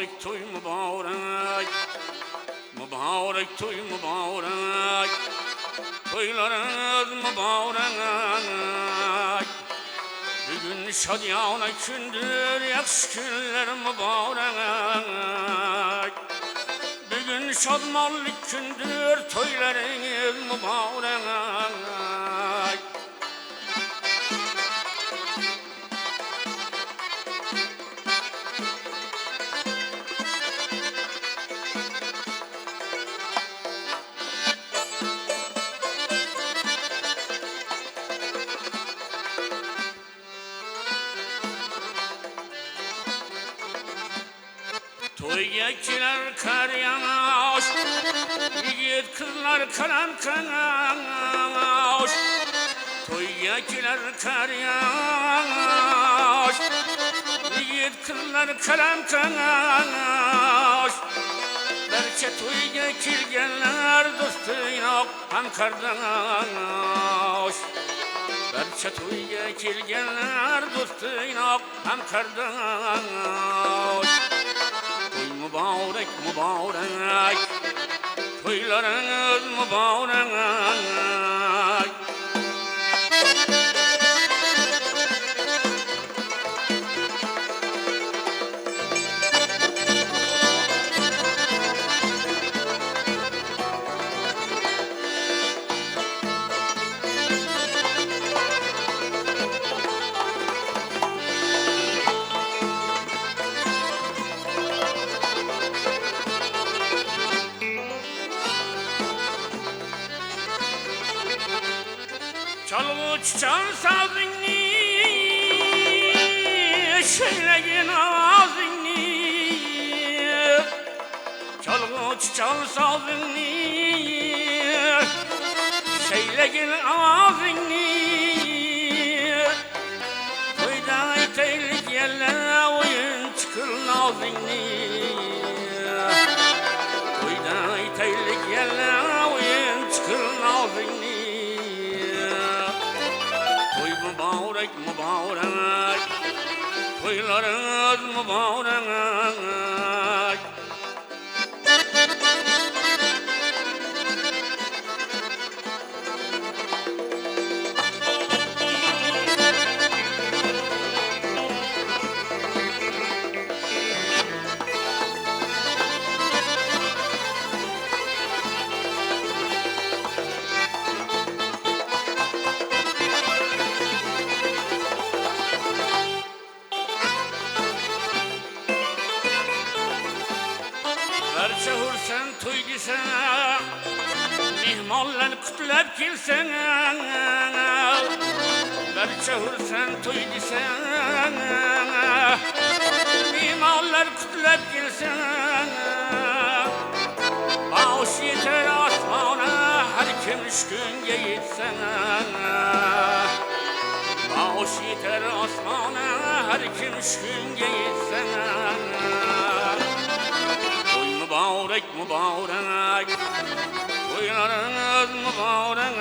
mübarek toy mübarek. Mübarek toy mübarek. Toylarınız mübarek. Bugün şadiyana kündür, yaxşı günler mübarek. Bugün şadmanlık kündür, toylarınız mübarek. Toygakiler kar yağış, yigit kızlar kalan kanaş. Toygakiler kar yağış, yigit kızlar kalan kanaş. Berçe toyga kelgenler dostu yok ham kardeş. Berçe toyga kelgenler dostu yok ham kardeş. Mübarek mübarek, toylarınız mübarek. Çalgıç çal sazını, şeylegin ağzını. Çalgıç çal sazını, şeylegin ağzını. Toyda iteylik yerler oyun çıkır nazını. Toyda iteylik yerler oyun çıkır nazını. Mübarek mübarek, toylarınız mübarek. Berçe hursan toy desen, mihmanlar kutlab kelsen. Berçe hursan toy desen, mihmanlar kutlab kelsen. Bağış yeter asmana, her kim günge yetsen. Bağış yeter asmana, her kim günge yetsen. Mübarek mübarek, toylarınız mübarek.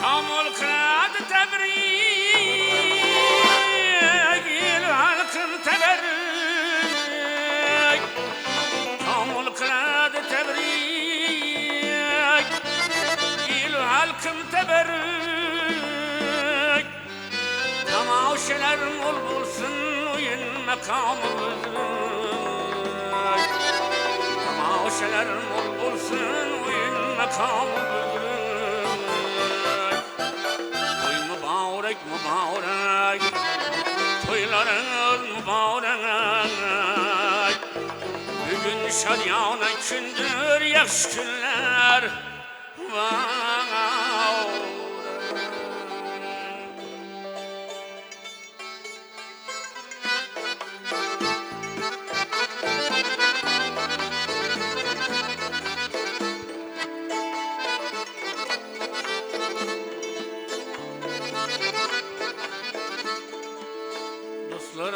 Kamul kınadı tebrik, il halkın teberrik. Kamul kınadı tebrik, il halkın teberrik. Tamaşalar mol bulsun oyun makamımızın. Tamaşalar mol bulsun oyun makamımızın. Mübarek mübarek, toylarınız mübarek. Bugün şadiyana kündür, yaxşı günler. Wow.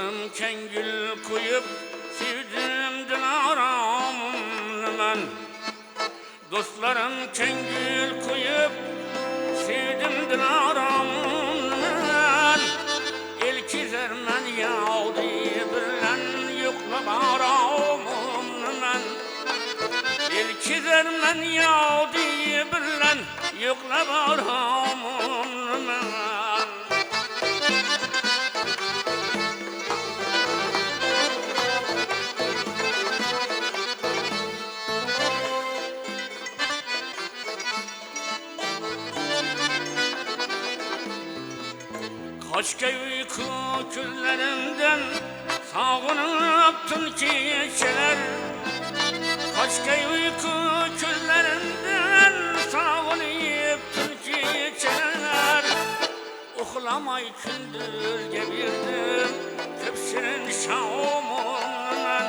Dostlarım kengül koyup sevdim dilaramını men. Dostlarım kengül koyup sevdim dilaramını men. El kizer men yağdı birlen yoklab aramını men. El kizer men yağdı birlen yoklab aramını men. Kaçkay uyku küllerimden sağınıp tüm geceler. Kaçkay uyku küllerimden sağınıp tüm geceler. Uxlamay kündür gebirdim köpsünün şamından.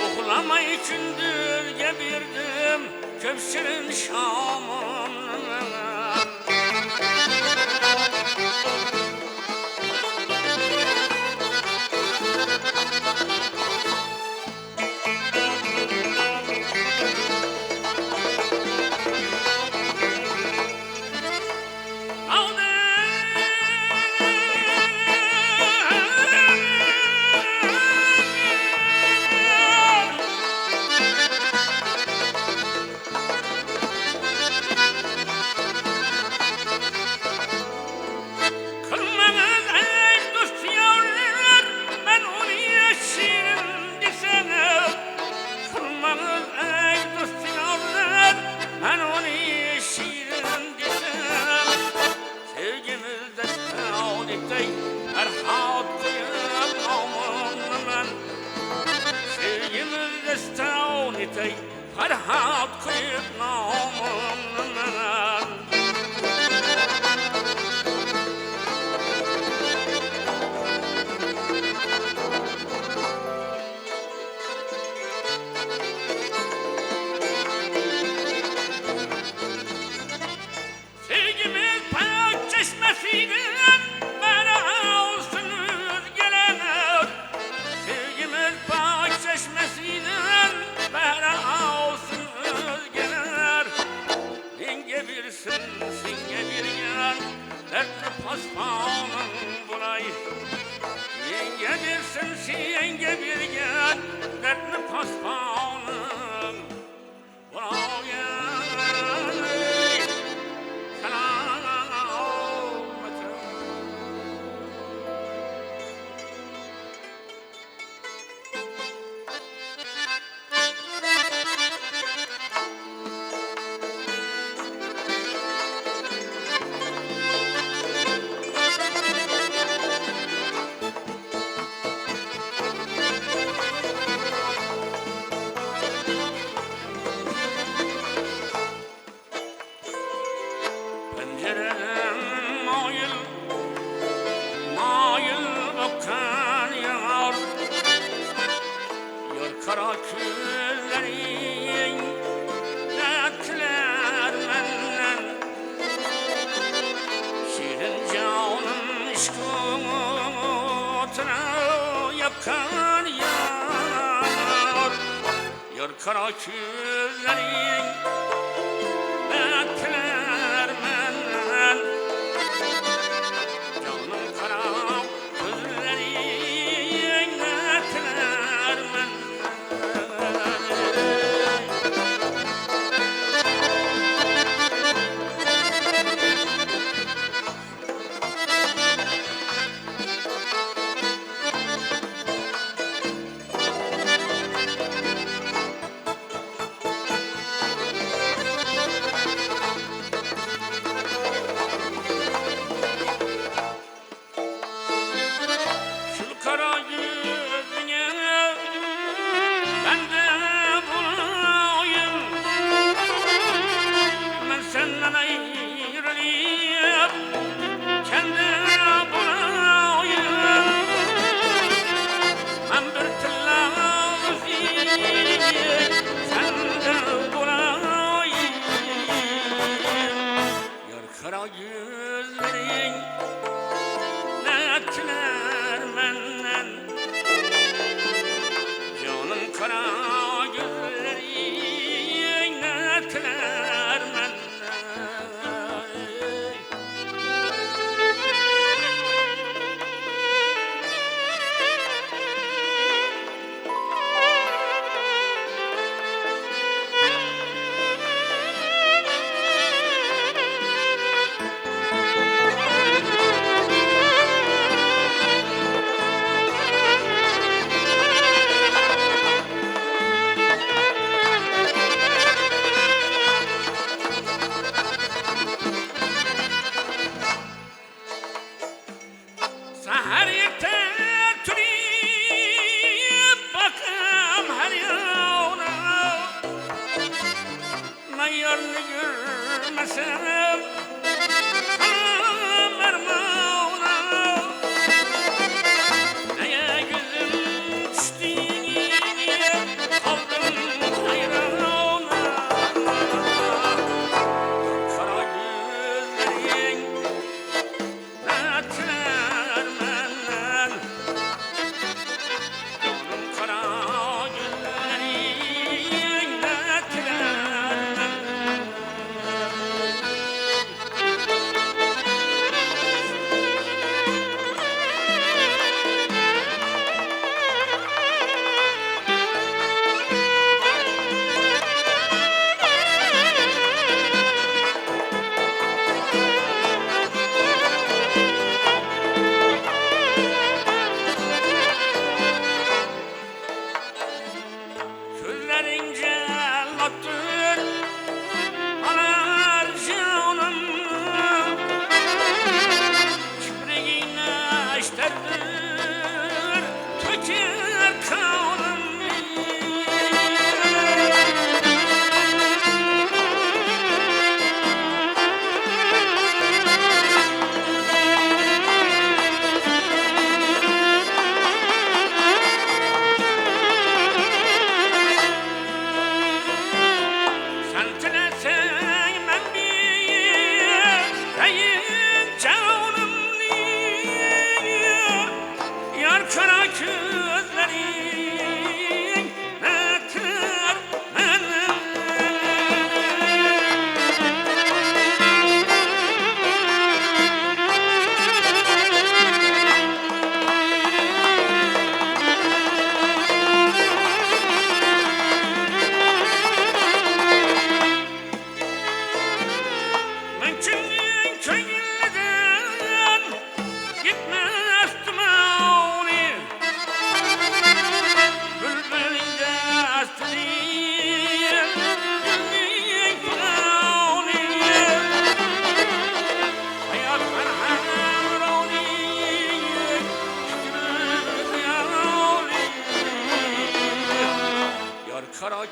Uxlamay kündür gebirdim köpsünün şamından. Farhat koyup namımdan. Sevgimiz payak çeşmesinden bana olsun gelenler. Sevgimiz payak çeşmesinden bana singe bir yan dertli paspanın bulay. Yengedirsin singe bir yan dertli paspanın bulay. Kara küllerin netler menden. Şirin canım işkutuna yakan yar. Yar kara küllerin netler menden. Canım kara küllerin netler menden.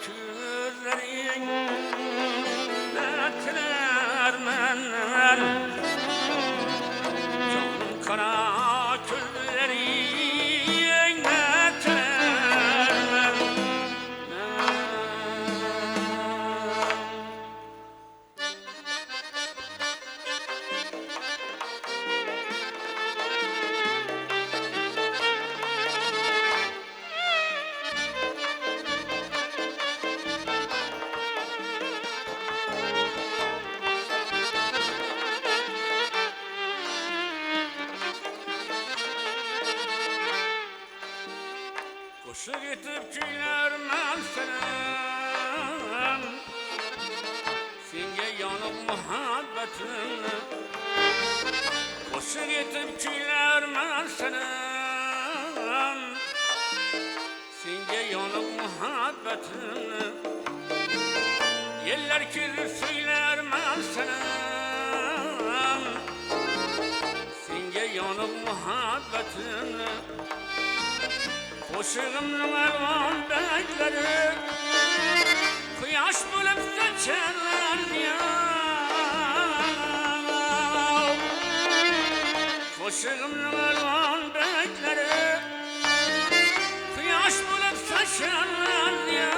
gözlerin netler men canım kara gözlerin netler men Koşu gitip gülermem senem Senge yanıp muhabbetinle Koşu gitip gülermem senem Senge yanıp muhabbetinle Yeller kirip söylermem senem Senge yanıp muhabbetinle Koşuğumның elvan bekleri Kıyaş bulup seçerler ya Koşuğumның elvan bekleri Kıyaş bulup seçerler ya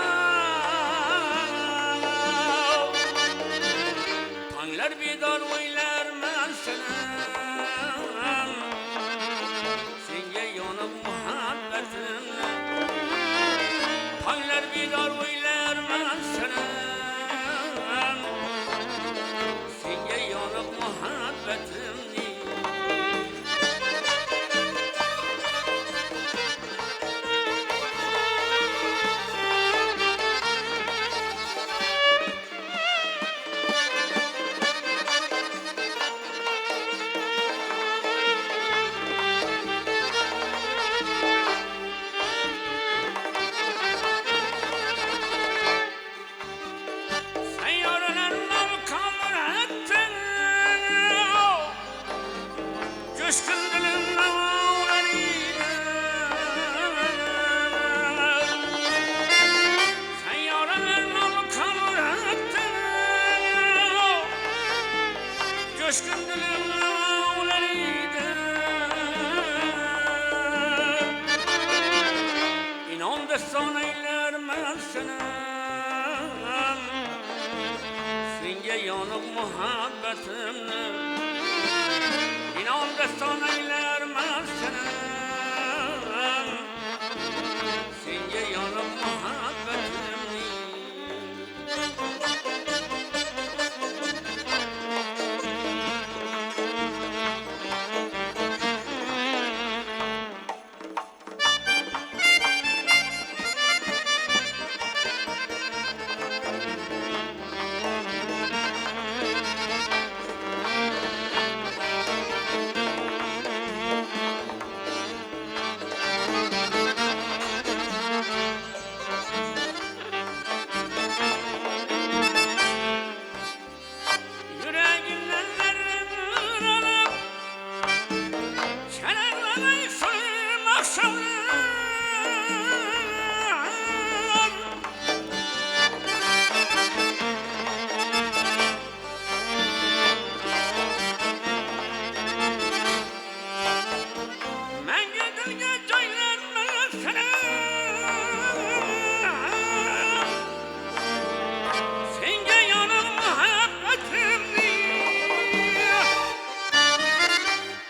Tanlar bidar oylar men senem Senge yanıp muhabbetinle Tanlar bidar oylar men senem Senge yanıp muhabbetinle İnan destan eyler men senem Senge yanıp muhabbetimle İnan destan eyler men senem Senge yanıp muhabbetimle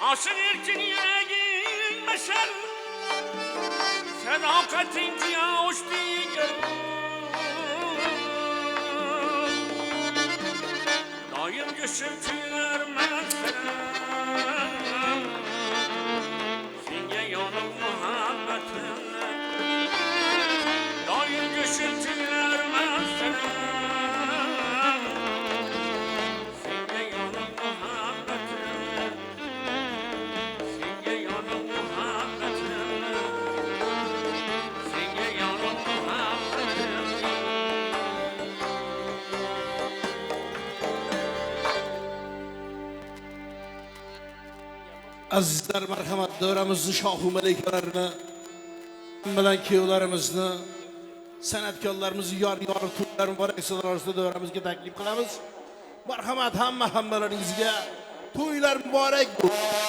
Aşık erkin yüreğin meşer Sadakatin kıyaş diyor Daim düşüp tüyler mesela Senge yanıp muhabbetinle Daim düşüp tüyler mesela Senge yanıp muhabbetinle Senge yanıp muhabbetinle Senge yanıp muhabbetinle Azizlar marhamat davramızın şahu melekelerini bilen kiyovlarımızını san'atkorlarimizni yor to'ylar muborak sizlar orasida davramizga taklif qilamiz. Marhamat hammalaringizga to'ylar muborak bo'lsin.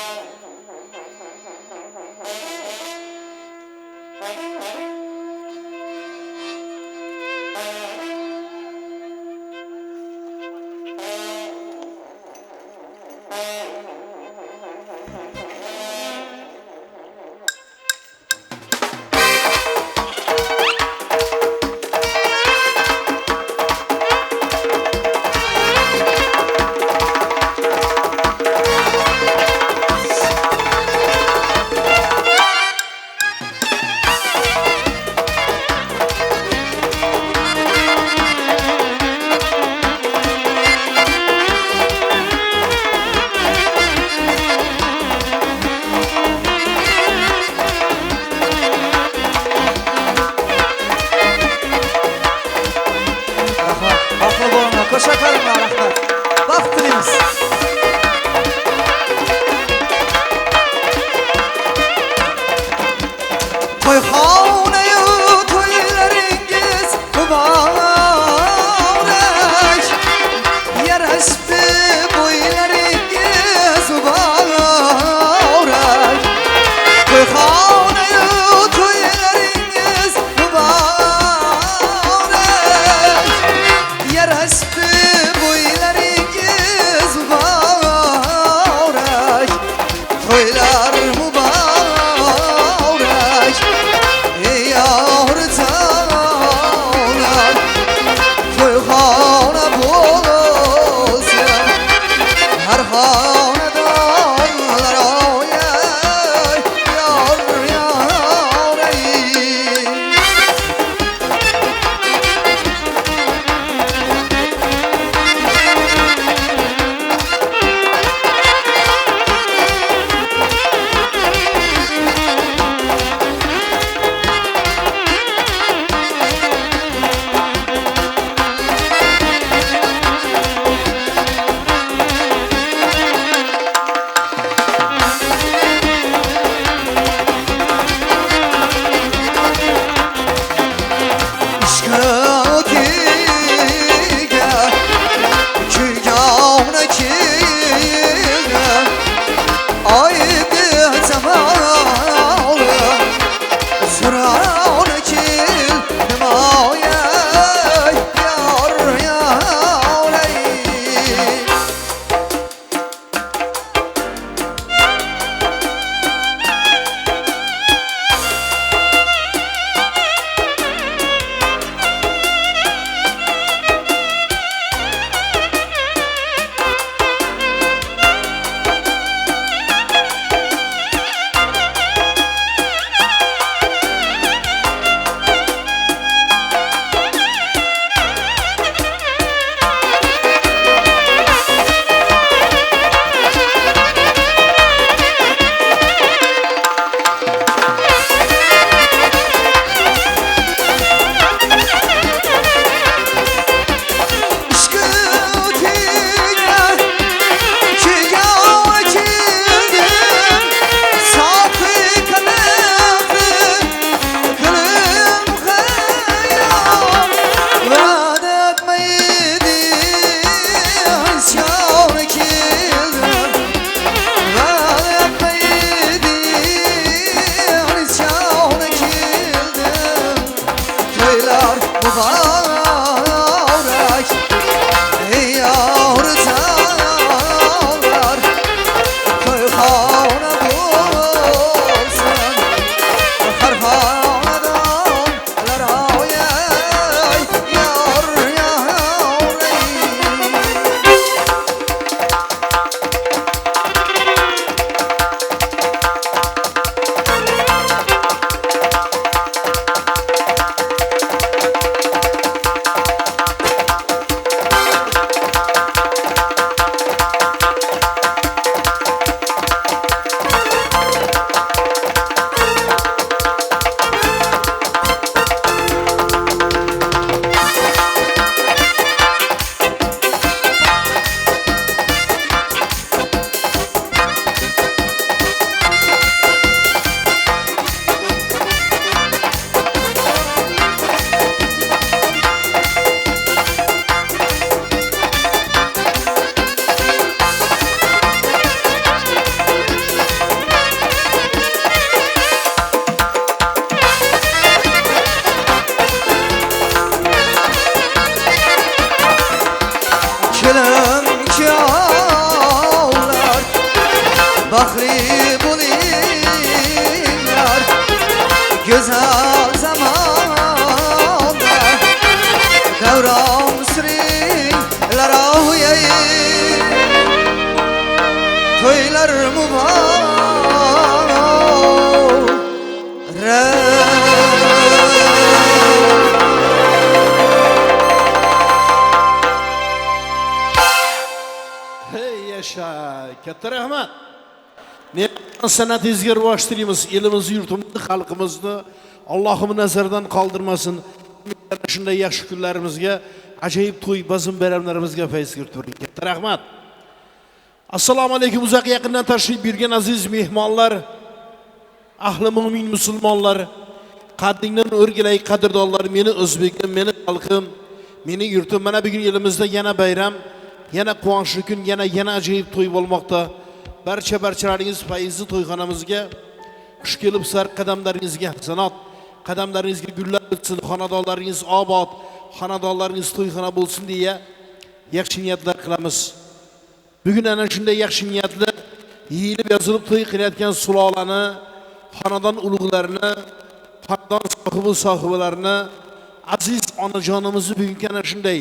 to'ylar Hey yaşa, katta rahmat. Ne san'atingizga rivojlantiramiz, elimizni, yurtimizni, xalqimizni Allohim nazardan qoldirmasin. Shunday yaxshi kunlarimizga, ajoyib to'y, bazm bayramlarimizga fayz keltiring. Katta rahmat. Assalomu alaykum, uzoq yaqindan tashrif buyurgan aziz mehmonlar, ahli mo'min musulmonlar, qaddingdan o'rgilay qadrdonlar, meni o'zbekim, meni xalqim, meni yurtim. Mana bugun elimizda yana bayram, yana quvonchli kun, yana ajoyib to'y bo'lmoqda. Barchalaringiz fayzli to'yxonamizga xush kelibsizlar. Qadamlaringizga hasanot, qadamlaringizga gullar bitsin, xonadonlaringiz obod, xonadonlaringiz to'yxona bo'lsin deya yaxshi niyatlar qilamiz. Bugun ana shunday yaxshi niyatlar yeyilib yozilib to'y qilayotgan sulolani, xonadon ulug'larini, xonadon sohibalarini, aziz onajonimizni bugun ana shunday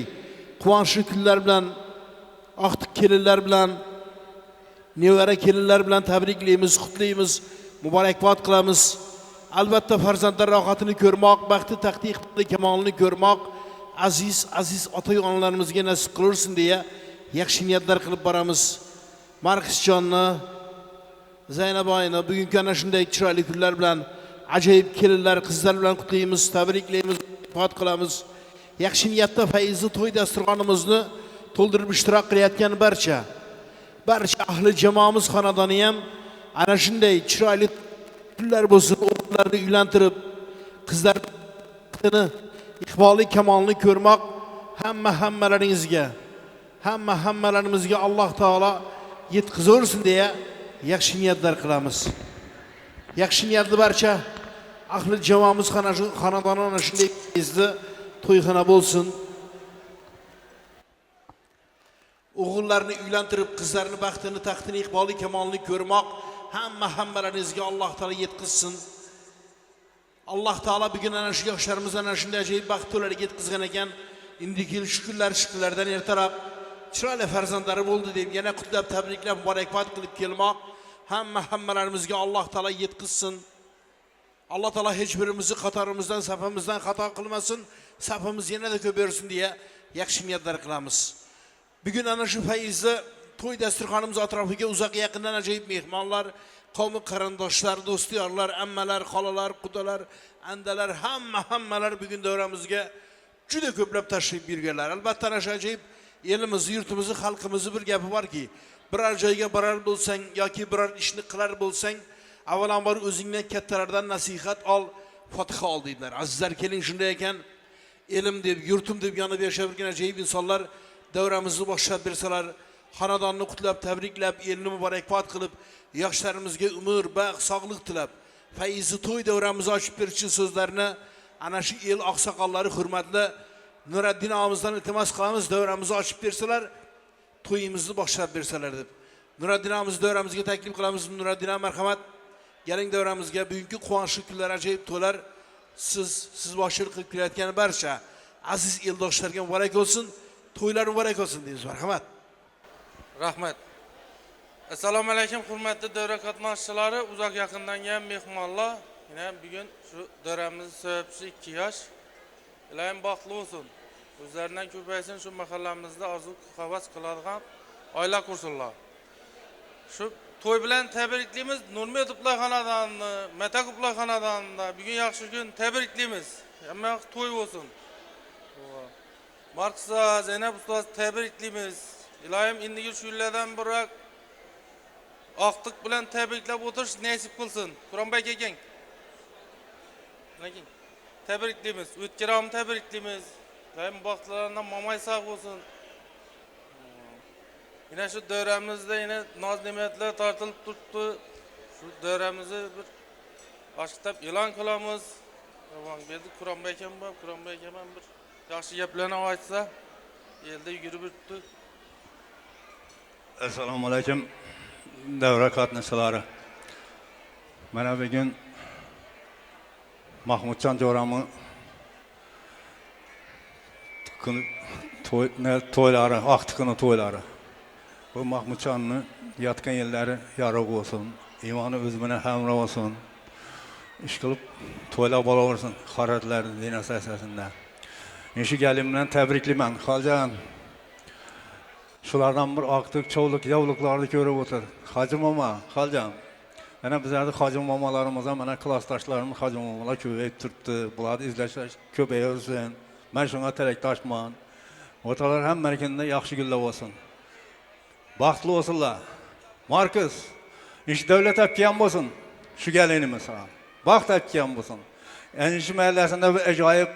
quvonchli kunlar bilan, oqtiq kelinlar bilan, nevara kelinlar bilan tabriklaymiz, qutlaymiz, muborakbod qilamiz. Albatta farzandlar rohatini ko'rmoq, baxti taqdi iqboli kamolini ko'rmoq aziz ota-onalarimizga nasib qilursin deya yaxshi niyatlar qilib boramiz. Markisjonni, Zaynaboyni bugungi ana shunday chiroyli kunlar bilan, ajoyib kelinlar, qizlar bilan qutlaymiz, tabriklaymiz, muborakbod qilamiz. Yaxshi niyatda fayzli to'y dasturxonimizni to'ldirib ishtirok qilayotgan barcha ahli jamoamiz xonadoni ham ana shunday chiroyli kunlar bo'lsin, o'g'illarni uylantirib, qizlarni iqboli kamolini ko'rmoq hammalarimizga Alloh taolo yetkazursin deya yaxshi niyatlar qilamiz. Yaxshi niyatli barcha ahli jamoamiz xonadoni ana shunday fayzli to'yxona bo'lsin. O'g'illarni uylantirib, qizlarni baxtini, taxtini, iqboli kamolini ko'rmoq hammalaringizga Alloh taolo yetkazsin. Alloh taolo bugun ana shu yoshlarimizni ana shunday ajoyib baxt to'lariga yetkazgan ekan. Indiki shukrlardan ertaroq chiroyli farzandlari bo'ldi deb yana qutlab, tabriklab, muborakbod qilib kelmoq hammalarimizga Alloh taolo yetkazsin. Alloh taolo hech birimizni qatorimizdan, safimizdan xato qilmasin, safimiz yanada ko'paysin deya yaxshi niyatlar qilamiz. Bugun ana shu fayzli to'y dasturxonimiz atrofiga uzoq yaqindan ajoyib mehmonlar, qavmi qarindoshlar, do'styorlar, ammalar, xolalar, qudalar, andalar, hammalar bugun davramizga juda ko'plab tashrif buyurganlar. Albatta ana shu ajoyib elimizni, yurtimizni, xalqimizni bir gapi borki, biror joyga borar bo'lsang yoki biror ishni qilar bo'lsang, avvalambor o'zingdan kattalardan nasihat ol, fotiha ol deydilar. Azizlar, keling, shunday ekan, elim deb, yurtim deb yonib yashab yurgan ajoyib insonlar davramizni boshlab bersalar, xonadonni qutlab, tabriklab, elni muborakbod qilib, yoshlarimizga umr, baxt, sog'lik tilab, fayzli to'y davramizni ochib beruvchi so'zlarni ana shu el oqsoqollari hurmatli Nuriddin og'amizdan iltimos qilamiz, davramizni ochib bersalar, to'yimizni boshlab bersalar deb. Nuriddin og'amiz davramizga taklif qilamiz. Nuriddin aka, marhamat, keling davramizga. Bugungi quvonchli kunlar, ajoyib to'ylar siz boshchilik qilib kelayotgan barcha aziz eldoshlarga muborak bo'lsin. To'ylar muborak bo'lsin deymiz. Marhamat. Rahmat. Assalomu alaykum hurmatli davra qatnashchilari, uzoq yaqindan kelgan mehmonlar. Yana bugun shu davramizni sababchi 2 yosh. Ilohim baxtli bo'lsin. O'zlaridan ko'paysin, shu mahallamizda orzu havas qiladigan oila qursinlar. Shu to'y bilan tabriklaymiz. Nurmetovlar xonadonini, Matakovlar xonadonini bugun yaxshi kun tabriklaymiz. Hamma to'y bo'lsin. Marksa, Zeynep ustoz tabriklaymiz. Ilohim indiki shu yillardan biroq oqtiq bilan tabriklab o'tirish nasib qilsin. Quronbek akang. Lekin tabriklaymiz. O'tkiromni tabriklaymiz. Ilohim baxtlardan momay sog' bo'lsin. Yana shu davramizda yana noz ne'matlar tortilib turibdi. Shu davramizni bir ochiqlab e'lon qilamiz. Quronbek akam bor, Quronbek akam bir yaxshi gaplarni aytsa, elda yugurib o'tdi. Assalomu alaykum davra qatnashchilari. Mana bugun Mahmudjon Jo'rami to'ylari, vaqti kuni to'ylari. Bu Mahmudjonni yatgan yerlari yorug' bo'lsin, iymoni o'z bilan hamroh bo'lsin. Ish qilib to'ylab bo'laversin, xaratlar din asosida. Shu galim bilan tabriklayman, Xoljon. Shulardan bir oqtiq chovliq, yovliqlarni ko'rib o'tir. Hoji momo, Xoljon. Mana bizlarda hoji momolarimiz ham, mana klassdoshlarimiz hoji momolar ko'payib turibdi. Bularni izlash ko'payarsin. Men shunga tilakdoshman. O'rtalar hammanikida yaxshi gullab olsin. Baxtli bo'lsinlar. Markus, ish davlat topgan bo'lsin. Shu galinimiz ham. Baxt topgan bo'lsin. Yani shu mahallasida bir ajoyib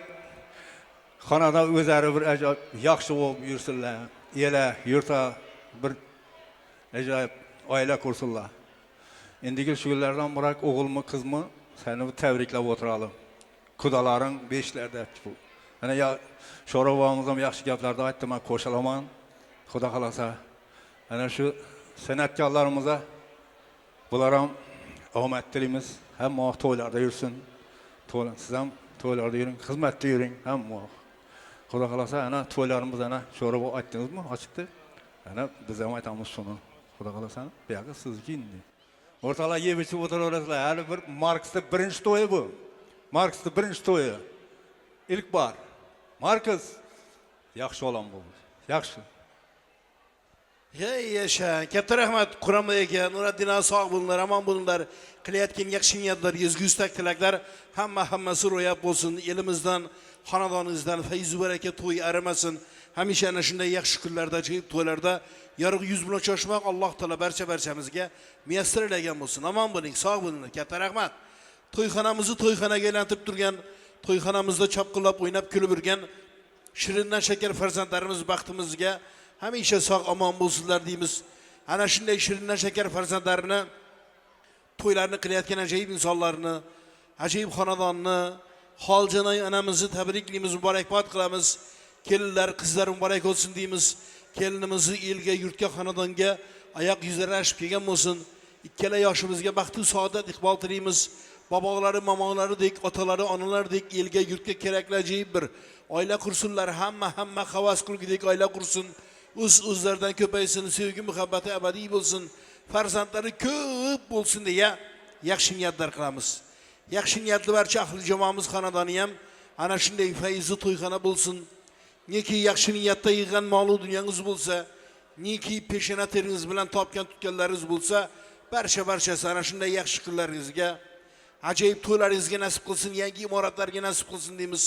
xonada o'zlari bir ajoyib yaxshi bo'lib yursinlar. Ela, yurta bir ajoyib oila qursinlar. Endigi shulardan biroq o'g'ilmi, qizmi seni tabriklab o'tiralım. Qudalaring 5larda bu. Ana ya sho'rovamiz ham yaxshi gaplarni aytdi, men qo'shilaman. Xudo xolasa. Ana shu san'atkorlarimizga bular ham omad tilaymiz. Hamma to'ylarda yursin. Siz ham to'ylarda yuring, xizmatda yuring, hamma. Xudo xolasa ana to'ylarimiz ana sho'rov aytdingizmi? Ochiqdi. Ana biz ham aytamiz shuni. Xudo xolasa bu yoqqa sizniki endi. O'rtalar yeb ichib o'tiraverasizlar. Hali bir Marksning birinchi to'yi bu. Marksning birinchi to'yi. İlk bor. Markus yaxshi olam bu. Yaxshi. Hey yaşa, katta rahmat Quramda aka, Nuriddin sog' bo'linglar, amon bo'linglar. Qilayotgan yaxshi niyatlar, ezgu tilaklar hammasi ro'yab bo'lsin. Elimizdan, xonadoningizdan fayz va baraka to'y arimasin. Hamisha ana shunday yaxshi kunlarda, ajoyib to'ylarda yorug' yuz bilan cho'shmoq Alloh taolo barchamizga muyassar elagan bo'lsin. Amon bo'ling, sog' bo'linglar. Katta rahmat. To'yxonamizni to'yxonaga aylantirib turgan, to'yxonamizda chopqillab o'ynab kulib yurgan shirindan shakar farzandlarimiz baxtimizga hamisha sog' omon bo'lsinlar deymiz. Ana shunday shirindan shakar farzandlarini, to'ylarni qilayotgan ajoyib insonlarni, ajoyib xonadonni, Xoljonoy onamizni tabriklaymiz, muborakbod qilamiz. Kelinlar, qizlar muborak bo'lsin deymiz. Kelinimizni elga, yurtga, xonadonga oyoq yuzlari ashib kelgan bo'lsin. Ikkala yoshimizga baxtu saodat iqbol tilaymiz. Bobolari, momolaridek, otalari, onalaridek elga, yurtga kerakli ajoyib bir oila qursinlar. Hamma havas qilgudek oila qursin. O'zlaridan ko'paysin, sevgi, muhabbati abadiy bo'lsin. Farzandlari ko'p bo'lsin deya yaxshi niyatlar qilamiz. Yaxshi niyatli barcha ahli jamoamiz xonadoni ham ana shunday fayzli to'yxona bo'lsin. Neki yaxshi niyatda yig'gan mol-u dunyangiz bo'lsa, neki peshona teringiz bilan topgan tutganlaringiz bo'lsa, barchasi ana shunday yaxshi kunlaringizga, ajoyib to'ylaringizga nasib qilsin, yangi imoratlarga nasib qilsin deymiz.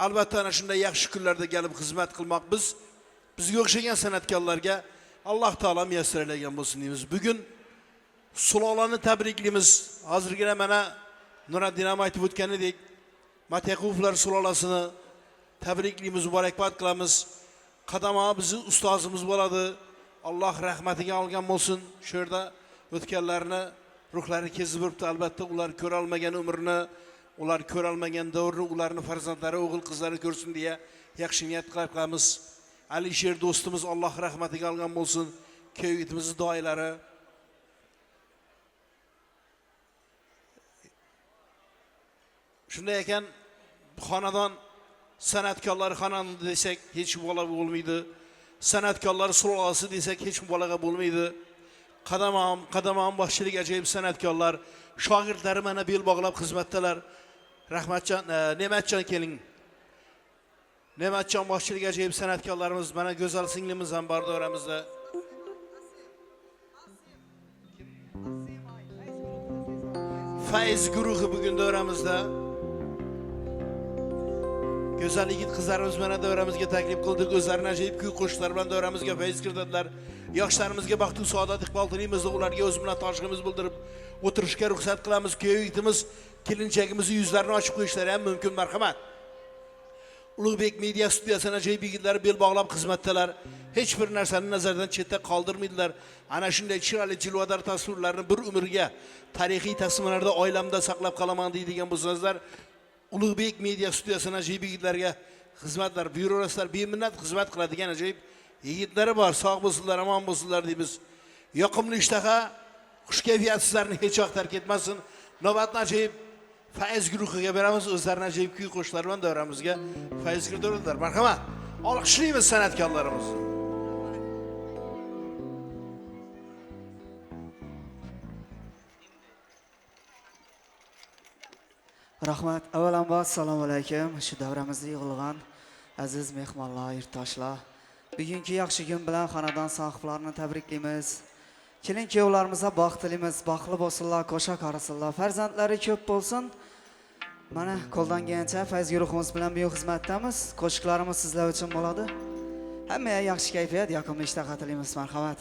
Albatta ana shunday yaxshi kunlarda kelib xizmat qilmoq bizga o'xshagan san'atkorlarga Alloh taolo muyassar elagan bo'lsin deymiz. Bugun sulolani tabriklaymiz. Hozirgina mana Nuriddin ham aytib o'tganidek, Mataquvlar sulolasini tabriklaymiz, muborakbod qilamiz. Qadama bizni ustozimiz bo'ladi. Alloh rahmatiga olgan bo'lsin. Shu yerda o'tganlarni ruhlari kezib o'tdi. Albatta ular ko'ra olmagan umrni, ular ko'ra olmagan davrni ularni farzandlari, o'g'il qizlari ko'rsin deya yaxshi niyat qilamiz. Alisher do'stimiz Alloh rahmatiga olgan bo'lsin. Kuyitimizni doilari shunday ekan, xonadon san'atkorlar xonadoni desak hech bola bo'lmaydi. San'atkorlar sulolasi desak hech bolaga bo'lmaydi. Qadamam boshchilik ajoyib san'atkorlar, shogirdlari mana bel bog'lab xizmatdalar. Rahmatjon, Ne'matjon keling. Ne'matjon boshchilik ajoyib san'atkorlarimiz, mana go'zal singlimiz ham bor doramizda. Fayz guruhi bugun doramizda. Go'zal yigit qizlarimiz mana davramizga taklif qildik. O'zlarini ajoyib kuy qo'shiqlar bilan davramizga fayz kiritadilar. Yoshlarimizga baxt va saodat iqbol tilaymiz. Ularga o'z bilan toshligimiz bildirib o'tirishga ruxsat qilamiz. Kuyitimiz kelinchagimizni yuzlarini ochib qo'yishlari ham mumkin. Marhamat. Ulug'bek media studiyasining ajoyib yigitlari bel bog'lab xizmatdalar. Hech bir narsani nazardan chetda qoldirmaydilar. Ana shunday chiroyli jilvodar tasvirlarni bir umrga tarixiy tasvirlarda oilamda saqlab qolaman deydigan bo'lsangizlar, Ulug'bek media studiyasining ajoyib yigitlarga xizmatlar buyuraverasizlar. Beminnat xizmat qiladigan ajoyib yigitlari bor. Sog' bo'lsinlar, omon bo'lsinlar deymiz. Yoqimli ishtaha, xush kayfiyat sizlarni hech vaqt tark etmasin. Navbatni ajoyib fayz guruhiga beramiz. O'zlarini ajoyib kuy qo'shiqlar bilan davramizga fayz kiritadilar. Marhamat. Olqishlaymiz san'atkorlarimizni. Rahmat. Avvalambor assalomu alaykum. Shu davramizda yig'ilgan aziz mehmonlar, yurtdoshlar. Bugungi yaxshi kun bilan xonadon sohiblarini tabriklaymiz. Kelin-kuyovlarimizga baxtlimiz, baxtli bo'lsinlar, qo'sha qarasinlar, farzandlari ko'p bo'lsin. Mana qo'ldan kelgancha fayz guruhimiz bilan bu xizmatdamiz. Qo'shiqlarimiz sizlar uchun bo'ladi. Hammaga yaxshi kayfiyat, yoqimli ishda qatilaymiz. Marhamat.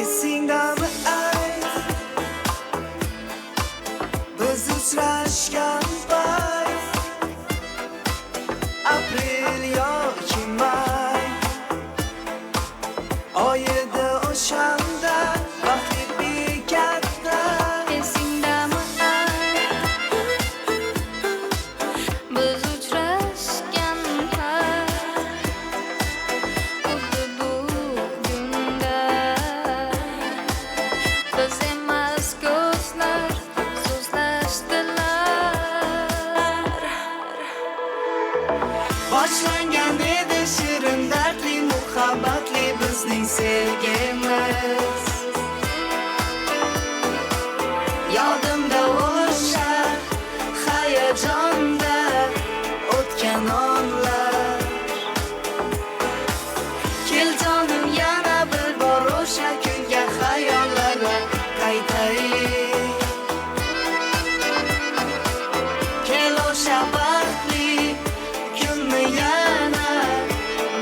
Esingdami ayt, biz uchrashgan payt, aprel yoki may oyida o'shanda baxtli bekatda. Esingdami biz uchrashgan payt, xuddi bu kunda biz emas ko'zlar so'zlashdilar. Boshlangan edi shirin dardli muhabbatli bizning sevgimiz. Yodimda o'sha hayajonda o'tgan onlar. Kel jonim yana bir bor o'sha kunga xayollarga qaytaylik. Kel o'sha baxtli kunni yana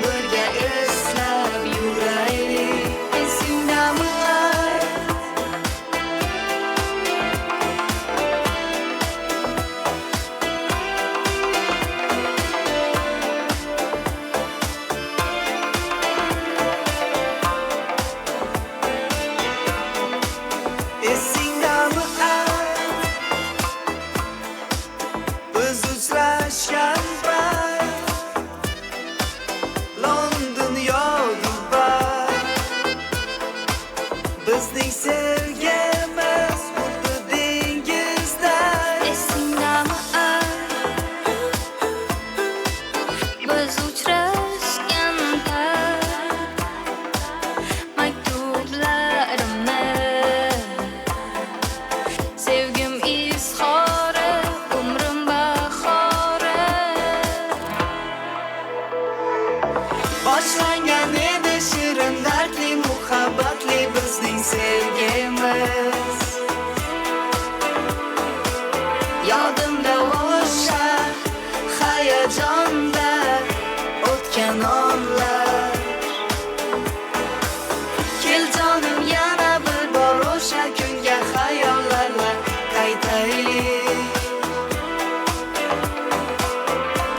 birga eslab yuraylik. Esingdami Esingdami biz uchrashgan payt, London yo Dubai, bizning sevgimiz xuddi dengizday. Esingdami biz uchrashgan payt, maktublarimni sevgim izhori, umrim bahori. Boshlangan edi shirin dardli muhabbatli bizning sevgimiz. Yodimda o'sha hayajonda o'tgan onlar. Kel jonim yana bir bor o'sha kunga xayollarga qaytaylik.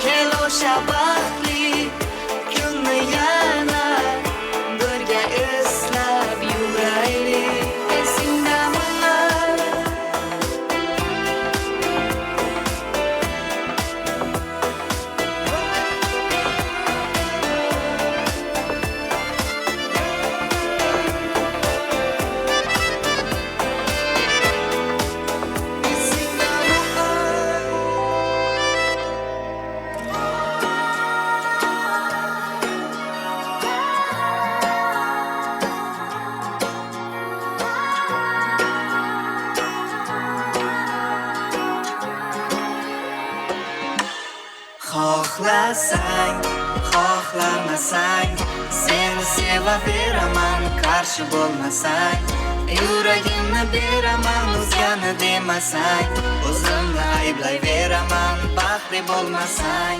Kel o'sha baxtli kunni yana birga eslab yuraylik. Esingdami xohlasang, xohlamasang, seni sevaveraman, qarshi bo'lmasang. Yuragimni beraman, o'zgani demasang, o'zimni ayblayveraman, baxtli bo'lmasang.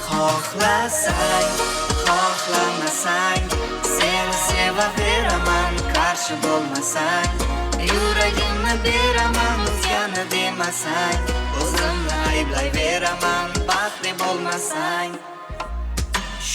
Xohlasang, xohlamasang, seni sevaveraman, qarshi bo'lmasang. Yuragimni beraman, o'zgani demasang, o'zimni ayblayveraman, baxtli bo'lmasang.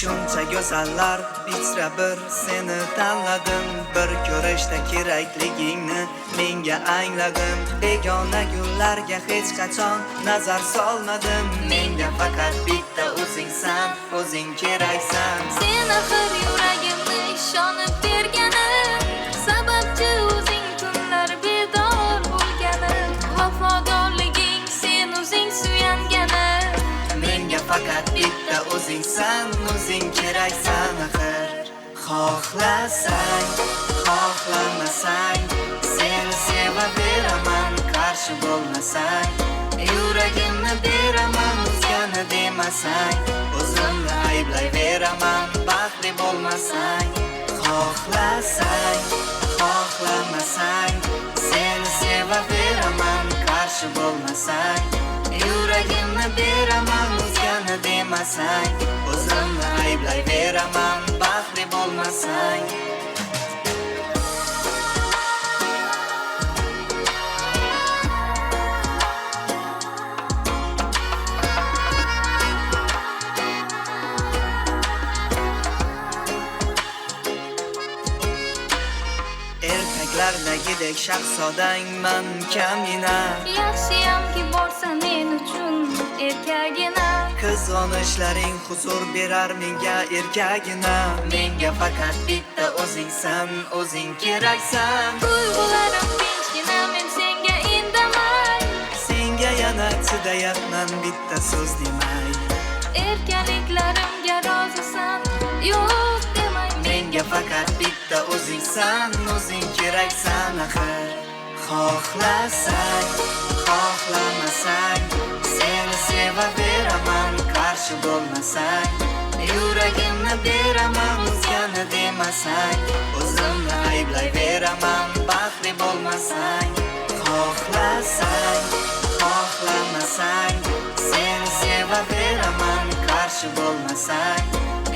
Shuncha go'zallar ichra bir seni tanladim. Bir ko'rishda kerakligingni menga angladim. Begona gullarga hech qachon nazar solmadim. Menga faqat bitta o'zingsan, o'zing keraksan. Sen axir yuragimni ishonib berganim, sababchi o'zing tunlar bedor bo'lganim, vafodorliging sen o'zing suyanganim. Menga faqat bitta o'zingsan, o'zing keraksan axir. Xohlasang, xohlamasang, seni sevaveraman, qarshi bo'lmasang. Yuragimni beraman, o'zgani demasang. O'zimni ayblayveraman, baxtli bo'lmasang. Xohlasang, xohlamasang, seni sevaveraman, qarshi bo'lmasang. Yuragimni beraman, o'zgani demasang. O'zimni ayblayveraman, baxtli bo'lmasang. Erkaklardagidek shahzodang man kamina. Yaxshiyamki borsan men uchun erkagina. Qizg'onishlaring huzur berar menga erkagina. Menga faqat bitta o'zingsan, o'zing keraksan. Tuyg'ularim tinchgina, men senga indamay. Senga yana chidayapman, bitta so'z demay. Erkaliklarimga rozisan, yo'q demay. Menga faqat bitta o'zingsan, o'zing keraksan axir. Xohlasang, xohlamasang, seni sevaveraman, qarshi bo'lmasang. Yuragimni beraman, o'zgani demasang. O'zimni ayblayveraman, baxtli bo'lmasang. Xohlasang, xohlamasang, seni sevaveraman, qarshi bo'lmasang.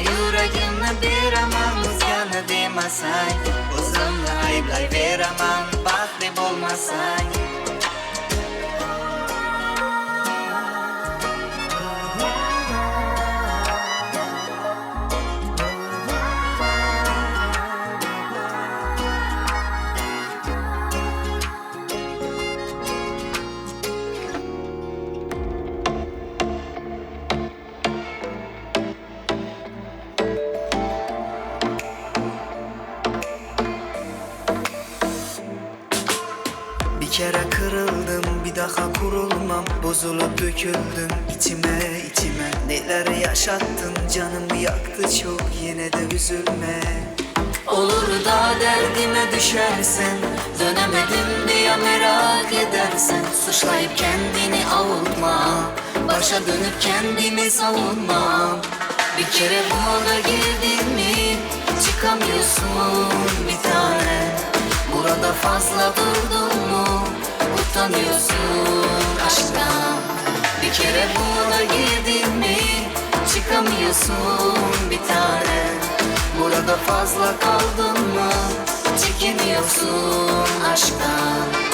Yuragimni beraman, o'zgani demasang. O'zimni ayblayveraman, baxtli bo'lmasang. Bir kere kırıldım, bir daha kurulmam. Bozulup döküldüm içime içime. Neler yaşattın, canımı yaktı çok, yine de üzülme. Olur da derdime düşersen, dönemedim diye merak edersen. Suçlayıp kendini avutma, başa dönüp kendimi savunma. Bir kere bu moda girdin mi, çıkamıyorsun bir tane. Burada fazla durdun mu, utanıyorsun aşktan. Bir kere buna girdin mi, çıkamıyorsun bir tane. Burada fazla kaldın mı, çekiniyorsun aşktan.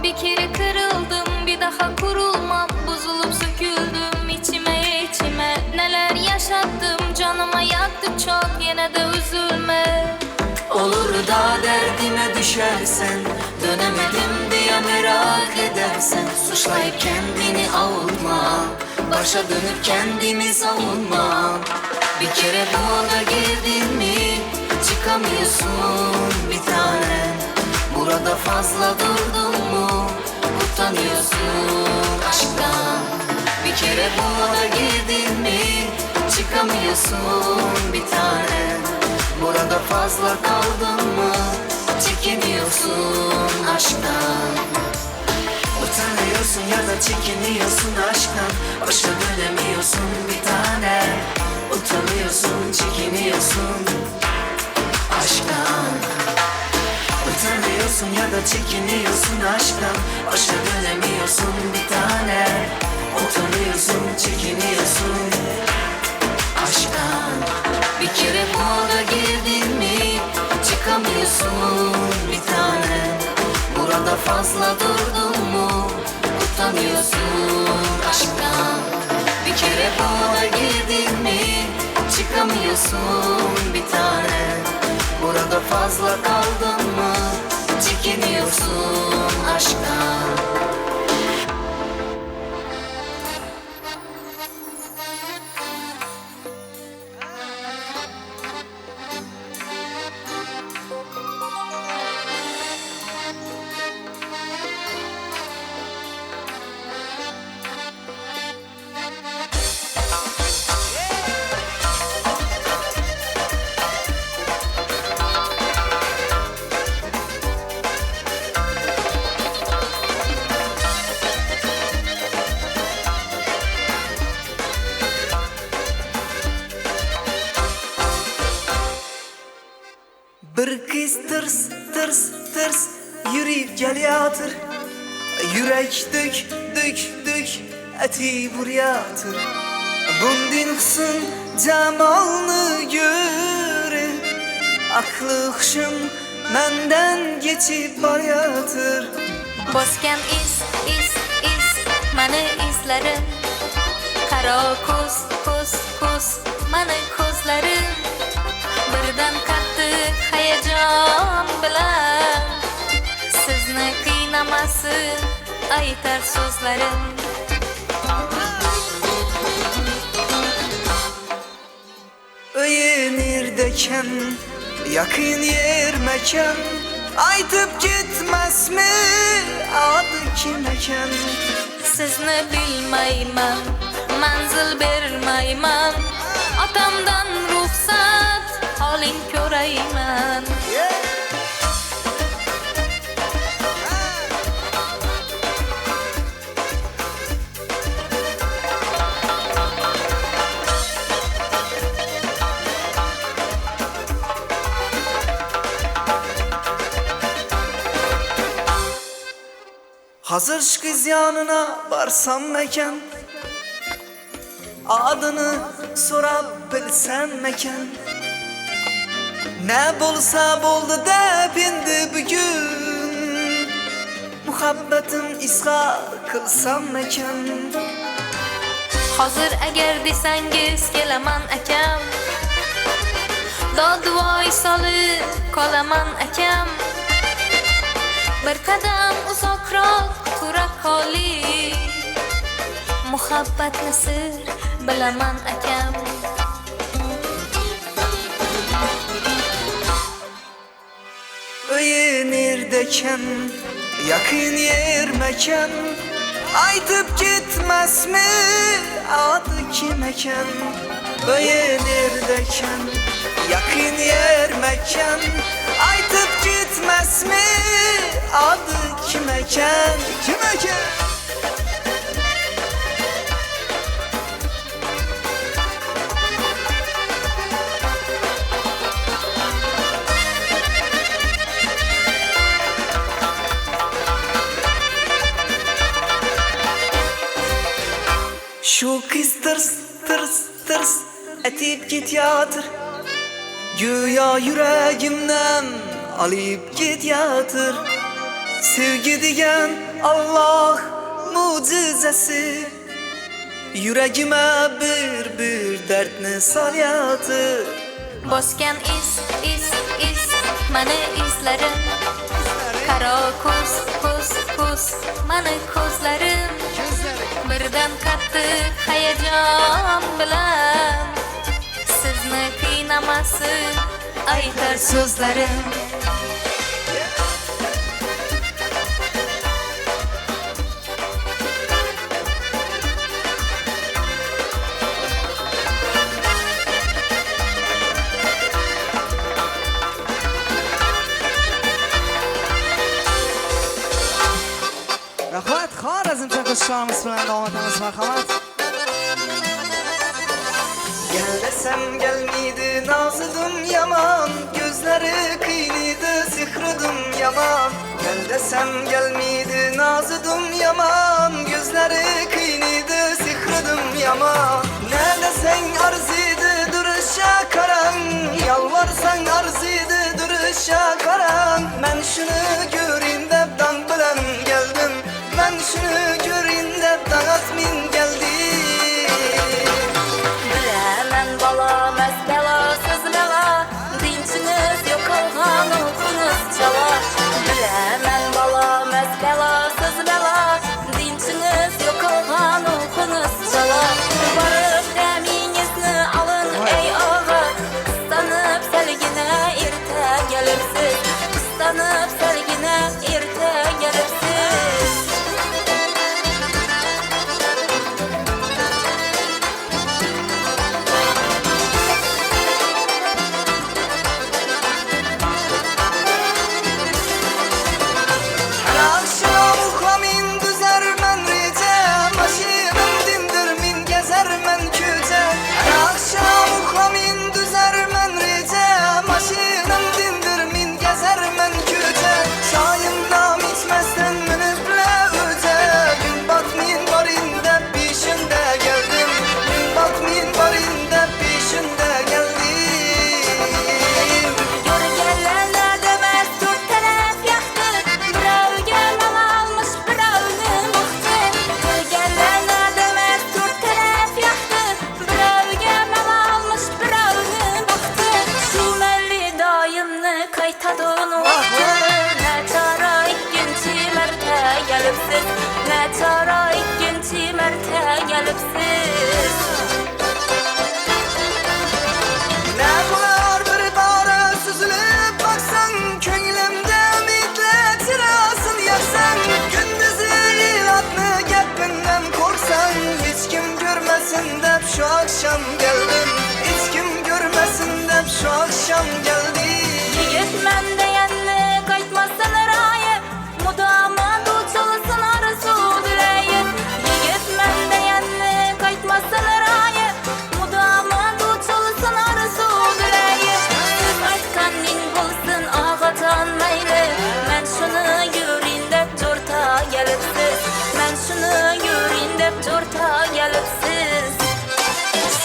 Bir kere kırıldım, bir daha kurulmam. Bozulup söküldüm içime içime. Neler yaşattım, canıma yaktı çok, yine de üzülme. Olur da derdime düşersen, dönemedim diye merak edersen. Suçlayıp kendini avutma, başa dönüp kendimi savunma. Bir kere bu moda girdin mi, çıkamıyorsun bir tane. Burada fazla durdun mu, utanıyorsun aşktan. Bir kere bu moda girdin mi, çıkamıyorsun bir tane. Burada fazla kaldın mı, çekiniyorsun aşktan. Utanıyorsun ya da çekiniyorsun aşktan. Başa dönemiyorsun bir tane. Utanıyorsun, çekiniyorsun aşktan. Utanıyorsun Seviniyorsun ya da çekiniyorsun aşktan. Başa dönemiyorsun bir tane. Utanıyorsun, çekiniyorsun aşktan. Bir kere moda girdin mi çıkamıyorsun bir tane. Burada fazla durdun mu utanıyorsun aşktan. Bir kere moda girdin mi çıkamıyorsun bir tane. Burada fazla kaldın mı çekiniyorsun aşktan. Bir kız tırs tırs tırs yürüyüp geliyordur. Yürek dök dök dök eti buryadır. Bundan kısın cemalını görüp aklı hışım menden geçip baryadır. Bosgan is mani izlarim. Qaro ko'z mani ko'zlarim. Birdan qattiq hayajon bilan sizni qiynamasin aytar so'zlarim. Öye neredeken yakın yer mekan. Aytıp gitmez mi adı kim eken. Sizni bilmayman, manzil bermayman. Otamdan ruxsat oling ko'rayman. Hazır şu kız yanına varsam mekan. Adını sorab bilsem mekan. Ne bolsa boldu dep indi bugün. Muhabbetim izhar kılsam mekan. Hozir agar desangiz kelaman akam. Dodvoy solib qolaman akam. Bir qadam uzoqroq tura qoling. Muhabbatni sir bilaman akam. Öye neredeken yakın yer mekan. Aytıp gitmez mi adı kim eken. Öye neredeken yakın yer mekan. Aytıp gitmez mi adı kim eken. Kim eken. Şu kız tırs tırs tırs etip gidiyordur. Güya yüreğimden alıp gidiyordur. Sevgi diyen Allah mucizesi. Yüreğime bir dertni salyadır. Bosgan is mani izlarim. Qaro ko'z mani ko'zlarim. Birdan qattiq hayajon bilan sizni qiynamasin aytar so'zlarim. Rahmat, Xorazmcha qo'shiqlarimiz bilan davom etamiz, marhamat. Gel desem gelmeydi nazlım yaman. Gözler gözleri kıynıydı sihridim yaman. Gel desem gelmiydi nazıdım yaman. Gözleri kıynıydı sihridim yaman. Ne desen arzıydı duruşa karan. Yalvarsan arzıydı duruşa karan. Ben şunu göreyim de dan bilen geldim. Ben şunu göreyim de dan atmin geldim. Bilemem bala mesbelasız bela, dinçiniz yok olgan uykunuz çala. Bilemem bala mesbelasız bela, dinçiniz yok olgan uykunuz çala. Barıp deminizni alın ey ağa, kıstanıp selgine irte gelipsiz. Kıstanıp selgine irte gelipsiz. Akşam uhlamin düzer men rice, başımın dindir min gezer men küce. Akşam uhlamin düzer men rice, başımın dindir min gezer men küce. Çayımdan içmezsen minüple öce. Gün batmin barinde peşinde geldim. Gün batmin barinde peşinde geldim. Görgenlerler demez dört taraf yaktı. Biravga mal almış biravni mıhtı. Görgenlerler demez dört taraf yaktı. Biravga mal almış biravni mıhtı. Şu melli dayımni kaytadın vakti. Ne çara ikkinchi marta gelipsiz. Ne çara ikkinchi marta gelipsiz. Ne bular bir bara süzülüp baksan. Könglimde ümitle tirasın yaksan. Gündüzü ilatını gepinden korsan. Hiç kim görmesin dep şu akşam geldim. Hiç kim görmesin dep şu akşam geldim. Yigit men deyenli kaytmasın rayı. Mudama duçalısın arzu direyi. Yigit men deyenli kaytmasın rayı. Mudama duçalısın arzu direyi. Siz aytkanin bulsun ağatan mayli. Men şunu göreyim dep jorta gelipsiz. Men şunu göreyim dep jorta gelipsiz.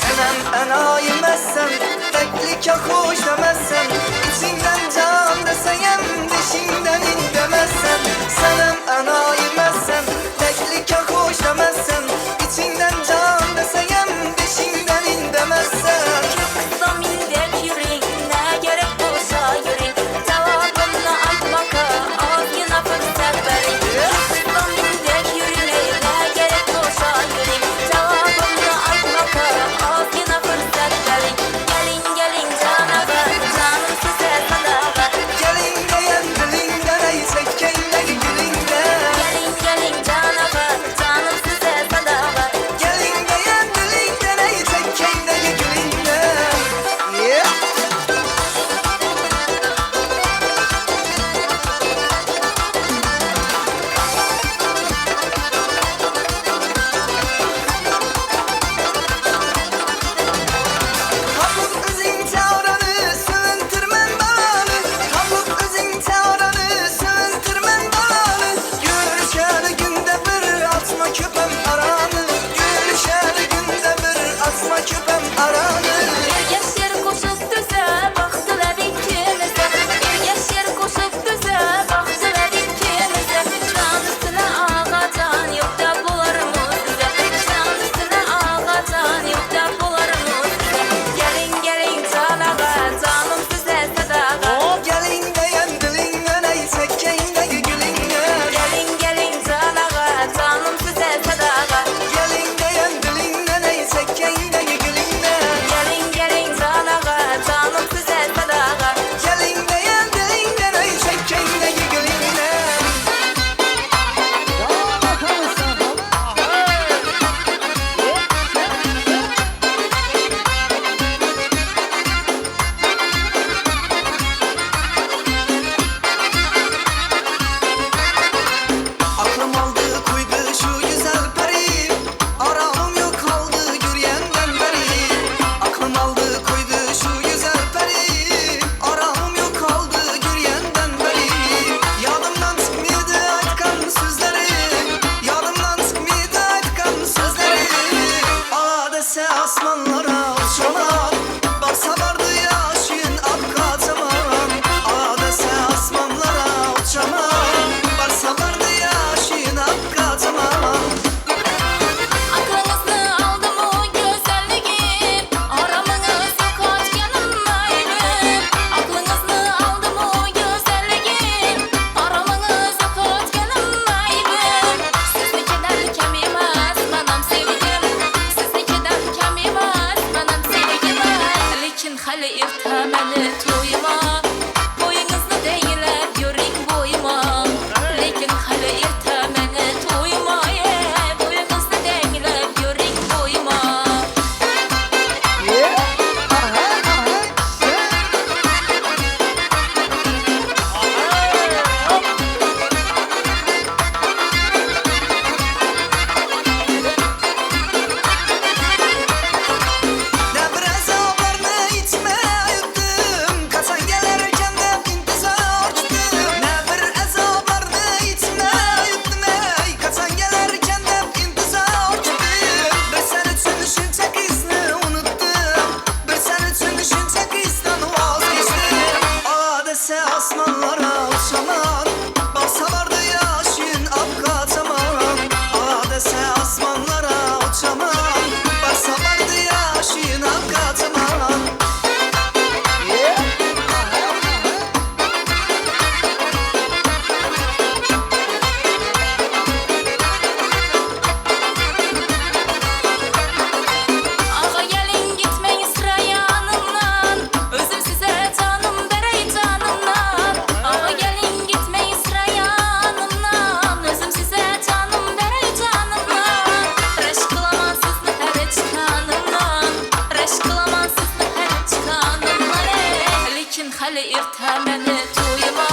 Senem enayim esen, teklik hoş demezsen. İçinden can deseyem, dişinden in demezsen. Senem enayim esen, teklik hoş demezsen. İçinden can deseyem, dişinden in demezsen. Zamindek yüreğin ne gerek olsa yüreğin. Cevabını aytmaka az yine fırsat verin. Zamindek yüreğin ne gerek olsa yüreğin. Cevabını aytmaka az yine fırsat verin. Gelin gelin canım hali irtameni toyma boyunuzda değilep yürüyün boyma lekin hali irtameni toyma boyunuzda değilep yürüyün boyma Asmanlara uçamam, baksa vardı yaşın apkatamam. Adese asmanlara uçamam, baksa vardı yaşın apkatamam. Ağa gelin gitmeyin sıra yanımdan özüm size canım berey canımdan Ağa gelin gitmeyin sıra yanımdan özüm size canım berey canımdan Reş kılaman sizni her çıkanımdan Reş kılaman sizni her çıkanımdan Lekin hali irtameni toyma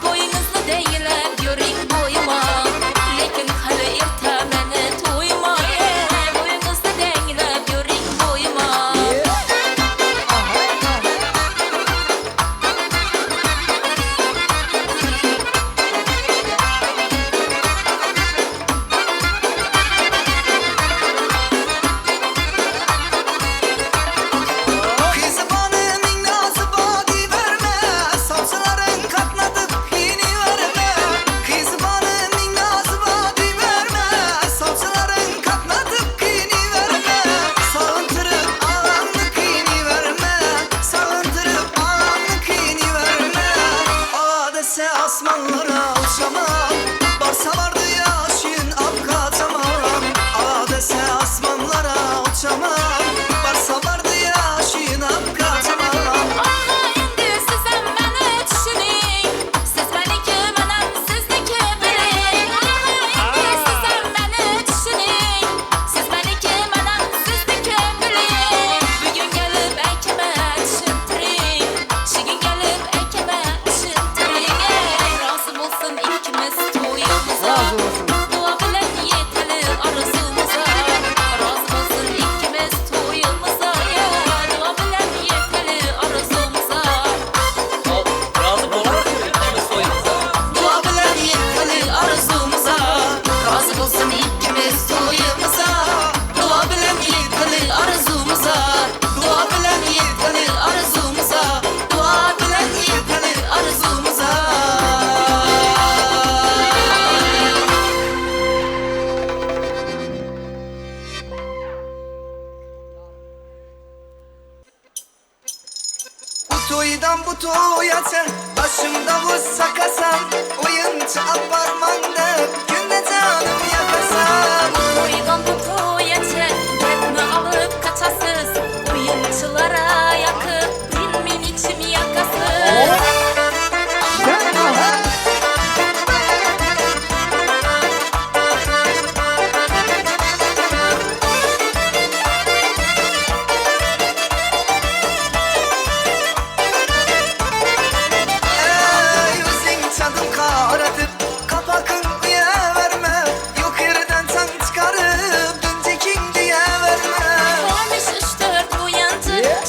boyunuzda değilep yürüyün boyma Lekin hali irtameni toyma boyunuzda değilep yürüyün boyma Kızı bana min nazı badi verme, salçaların katladık yeni verme. Kızı bana min nazı badi verme, salçaların katladık yeni verme. Sağıntırıp ağamlık yeni verme, sağıntırıp ağamlık yeni verme. Adese asmanlara uçamam, baksa vardı yaşın apkatamam. Adese asmanlara uçamam, baksa vardı yaşın apkatamam. Ağa indi sizem beni düşünün Siz beniki menem sizniki bilin Ağa indi sizem beni düşünün Siz beniki menem sizniki bilin Bugün gelip ekime düşüntürün Şugün gelip ekime düşüntürün Razı bulsun ikimiz toyumuza Dua bilen yeteli arzumuza Razı bulsun ikimiz toyumuza Dua bilen yeteli arzumuza Dua bilen yeteli arzumuza, Razı bulsun ikimiz toyumuza dua bilen yeteli arzumuza, dua bilen yeteli arzumuza, dua bilen yeteli arzumuza. Bu toydan bu toyaca başımda vursa kasam, oyuncu aparmanda günde canım yakasam. Toydan bu toyaca Tepmi alıp kaçasız Oyunculara yakıp Dilmin içim yakasız Yüzün çadım karatıp kapakın diye verme, yok yerden sen çıkarıp düncekin diye verme. Olmuş 3-4 uyandı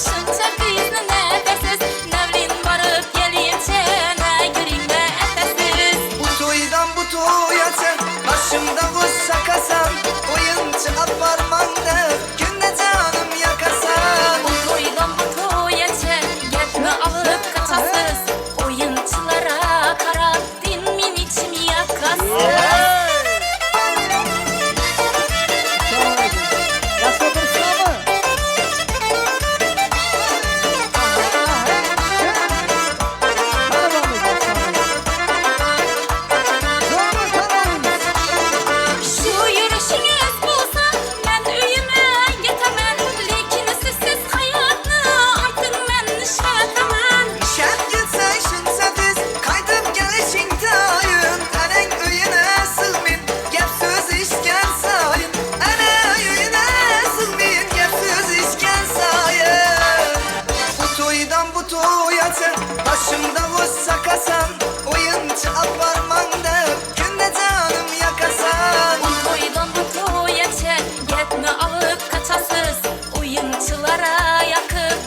to'ydan bu to'yacha boshimda o'z sakasan o'yinchi alvarmanda kunda canım yakasan Toydan bu toyacha gapni olib qochasiz o'yinchilara yaqib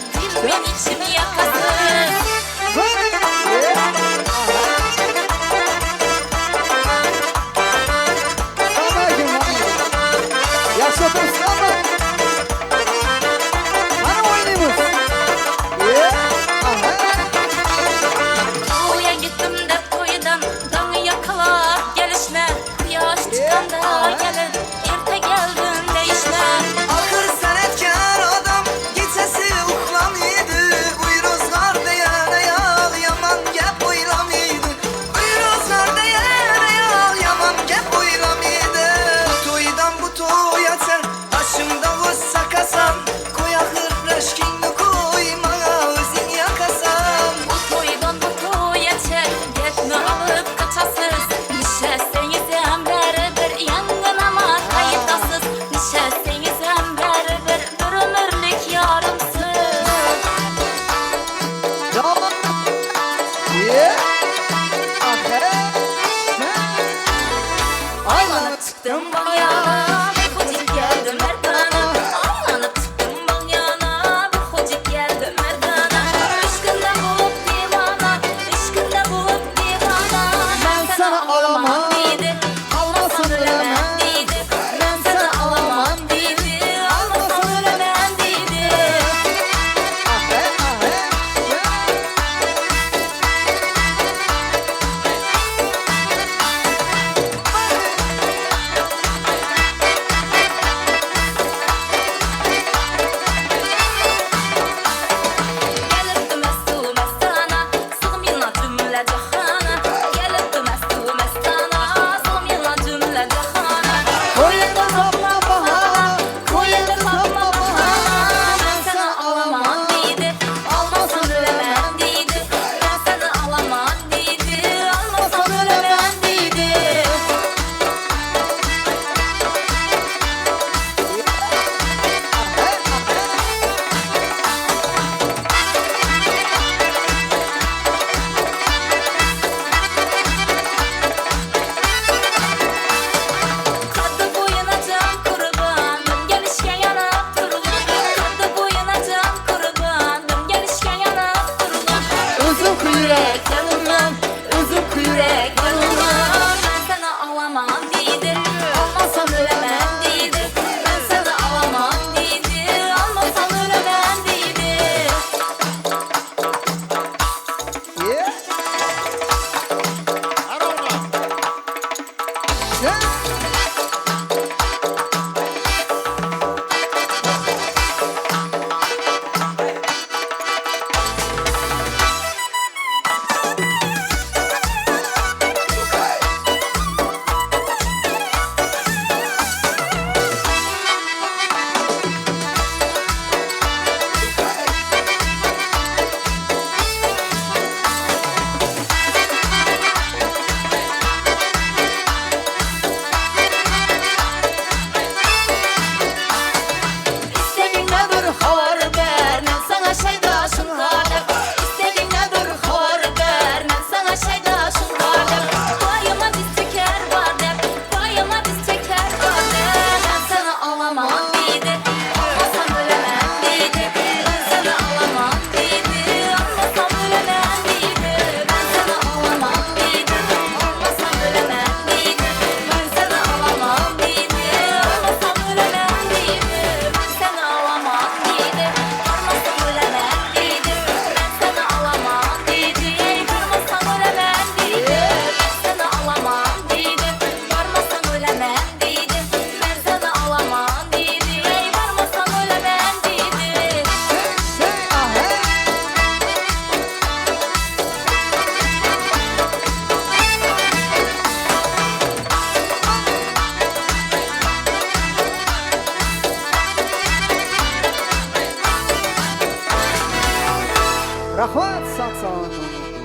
men ichim yaqasiz Yaxshi o'tiribsizlarmi? Mana o'ynaymiz. To'ya gitdim deb to'ydan dong yaqalab kelishma quyosh chiqqanda kelin erta keldim deyishma Axir san'atkor odam kechasi uxlamaydi. Uy ro'zg'orda yana yomon gap o'ylamaydi. Uy ro'zg'orda yana yomon gap o'ylamaydi. To'ydan bu to'yacha boshimda o'z sakasan qo'y axir rashkingni qo'yma o'zing yakasan. Toydan bu toyacha gapni olib qochasiz nishastingiz ham baribir yangınama qaytasiz nishastingiz ham baribir bir umrlik yorimsiz Aylanıp çıktım bagyana, bir hocik geldi merdana. Aylanıp çıktım bagyana, bir hocik geldi merdana. Işkında bulup divana, ışkında bulup divana. Ben sana alamam dedi, almasam ölemem dedi. Ben sana alamam dedi, almasam ölemem dedi. Gelip mestu mestana, sığmina cümle cahana. Gelip mestu mestana, sığmina cümle cahana. Koyunda kapma bahana, koyunda kapma bahana. Ben sana alamam dedi, almasam ölemem dedi. Ben sana alamam dedi, almasam ölemem dedi. Kadı boyuna can kurban, gelişken yanıp durulur. Kadı boyuna can kurban, gelişken yanıp durulur. Üzüm yürek yanımdan, üzüm yürek yanımdan. Ben sana alamam dedi, almasam ölemem dedi. Ben sana alamam dedi, almasam ölemem dedi. İstediğine bir haber ver, ben sana şeydaşım kardeş. İstediğine bir haber ver, ben sana şeydaşım kardeş. Payıma diz çeker var de, payıma diz çeker var de. Ben sana alamam dedi, almasam ölemem dedi. Ben sana alamam dedi, almasam ölemem dedi. Ben sana alamam dedi, almasam ölemem dedi. Ben sana alamam dedi, almasam ölemem dedi. Ben sana alamam dedi, almasam ölemem dedi. Ben sana alamam dedi, varmasam ölemem dedi. Ben sana alamam dedi, varmasam ölemem dedi. Ben sana alamam dedi, varmasam ölemem dedi. Rahmat, sağ salomat bo'linglar.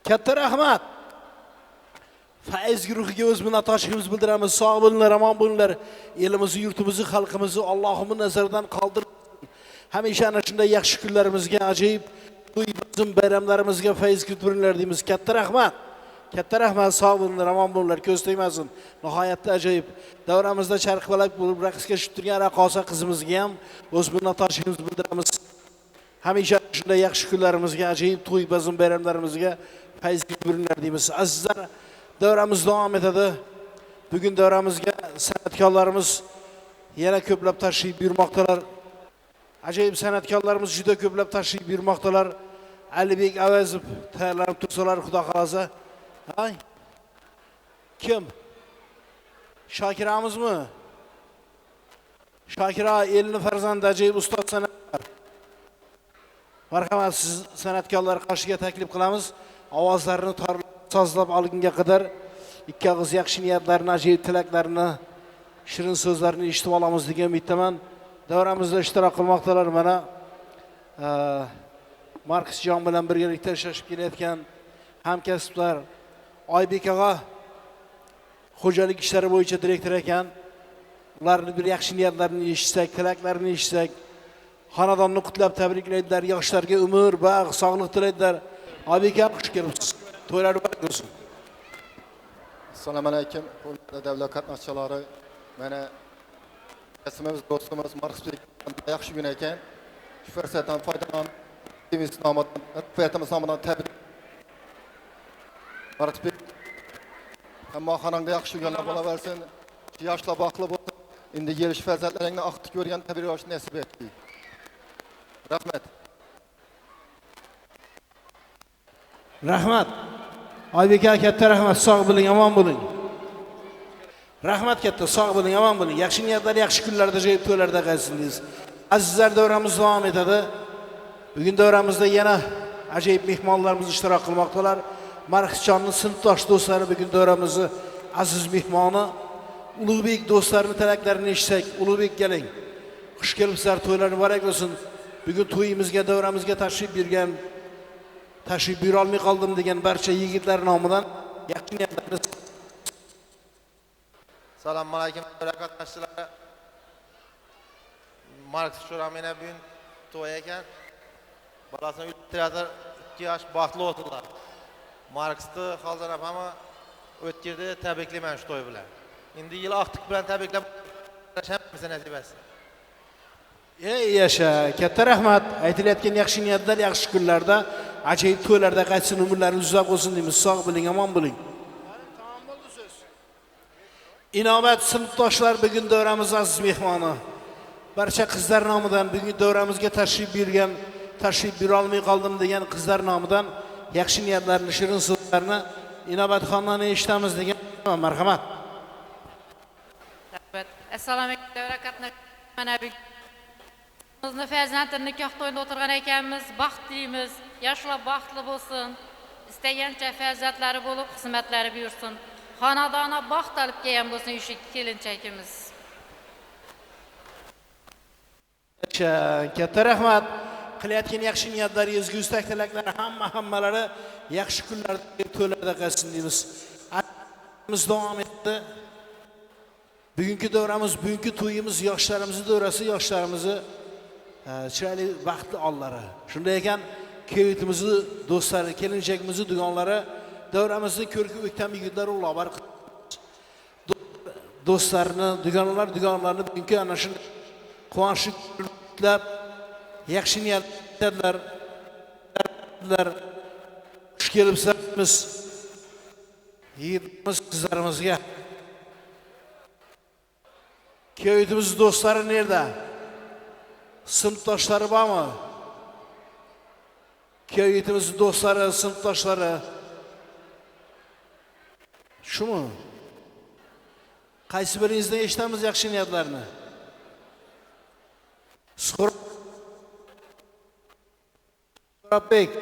Katta rahmat. Faiz guruhiga o'z minnatdorligimizni bildiramiz. Sog' bo'linglar, omon bo'linglar. Elimizni, yurtimizni, xalqimizni Allohning nazaridan qoldirmasin. Hamisha ana shunday yaxshi kunlarimizga, ajoyib to'y bizim bayramlarimizga fayz keltiringlar deymiz. Katta rahmat. Katta rahmat, sog' bo'linglar, omon bo'linglar, ko'z tegmasin. Nihoyatda ajoyib. Davramizda charxbalak bo'lib raqsga tushib turgan Raqosa qizimizga ham o'z minnatdorligimizni bildiramiz. Hamisha shunday yaxshi kunlarimizga, ajoyib to'y bazm bayramlarimizga fayz keltiringlar deymiz. Azizlar, davramiz davom etadi. Bugun davramizga san'atkorlarimiz yana ko'plab tashrif buyurmoqdalar. Ajoyib san'atkorlarimiz juda ko'plab tashrif buyurmoqdalar. Alibek Avazov tayyorlanib tursalar, xudo xolasa. Hay. Kim? Shokiramizmi? Shokira elni farzandi, ajoyib ustoz san'atkor. Marhamat, siz san'atkorlar qarshiga taklif qilamiz. Ovozlarini sozlab olgunga qadar ikki og'iz yaxshi niyatlarni, ajoyib tilaklarini, shirin so'zlarni eshitib olamiz degan umiddaman. Davramizda ishtirok qilmoqdalar. Mana Markisjon bilan birgalikda ishlashib kelayotgan hamkasblar Oybek og'a xo'jalik ishlari bo'yicha direktor ekan. Ularni bir yaxshi niyatlarini eshitsak, tilaklarini eshitsak, xonadonni qutlab tabriklaydilar, yoshlarga umr, baxt, sog'lik tilaydilar. Oybek aka, xush kelibsiz. To'ylar muborak bo'lsin. Assalomu alaykum, hurmatli davlat qatnashchilari. Mana kasbimiz, do'stimiz Marxbek yaxshi kun ekan. Shu fursatdan foydalanib, nomidan tabrik. Marxbek, hamma xonangda yaxshi kunlar bo'laversin. Yoshlar baxtli bo'lsin. Endi yelish farzandlaringni aqtib ko'rgan tabrik olishni nasib etdi. Rahmat. Rahmat. Oybek aka, katta rahmat. Sog' bo'ling, omon bo'ling. Rahmat katta, sog' bo'ling, omon bo'ling. Yaxshi niyatlar, yaxshi kunlarda, joy to'ylarda qaysingiz. Azizlar, davramiz davom etadi. Bugun davramizda yana ajoyib mehmonlarimiz ishtirok qilmoqdalar. Marxisjonning sinfdosh do'stlari bugun davramizning aziz mehmoni. Ulug'bek do'stlarini tilaklarini eshitsak, Ulug'bek keling. Xush kelibsizlar, to'ylar muborak bo'lsin. Bugun to'yimizga, davramizga tashrif buyura olmay qoldim degan barcha yigitlar nomidan yaxshi niyatlarni. Assalomu alaykum, qatnashchilari. Marks Shoramena bugun to'y ekan. Bolasini teatr 2 yosh baxtli o'tdilar. Marksni hozir ham o'tkirdi, tabriklayman shu to'y bilan. Endi yil oqtik bilan tabriklab hammasi nasibasi. Ey yasha, katta rahmat. Aytilayotgan yaxshi niyatlar, yaxshi kunlarda, ajoyib to'ylarda qaytsin, umrlaringiz uzoq bo'lsin deymiz. Sog' bo'ling, omon bo'ling. Tamom bo'ldi so'z. Inomat sinfdoshlar bugun davramiz aziz mehmoni. Barcha qizlar nomidan bugun davramizga tashrif buyurgan, tashrif buyura olmay qoldim degan qizlar nomidan yaxshi niyatlarni, shirin so'zlarni Inomatxondan eshitamiz degan marhamat. Assalomu alaykum, davra qatnashchilar. Mana bizni farzandni nikoh to'yida o'tirgan ekanmiz, baxt tilaymiz. Yoshlar baxtli bo'lsin. Istagancha farzandlari bo'lib, xizmatlari buyursin. Xonadona baxt olib kelgan bo'lsin o'sha kelinchakimiz. Katta rahmat. Qilayotgan yaxshi niyatlaringiz, yuztak tilaklari hammalari yaxshi kunlarda, to'ylarda qolsin deymiz. Biz davom etdi. Bugungi davramiz, bugungi to'yimiz yoshlarimizni davrasi, yoshlarimizni chiroyli baxtli onlari. Shunday ekan, kuyovimizni do'stlari, kelinchagimizni dugonlari, davramizni ko'rki o'ktam yigitlar ulobar do'stlarni, dugonlarni bugungi ana shu quvonchli kutlab yaxshi niyatlar xush kelibsiz. Yigitimiz, qizlarimizga kuyovimiz do'stlari nerede? Sinfdoshlari bormi? Kuyovimiz do'stlari, sinfdoshlari. Shumi? Qaysi biringizdan eshitamiz yaxshi niyatlarni? Suhrobbek.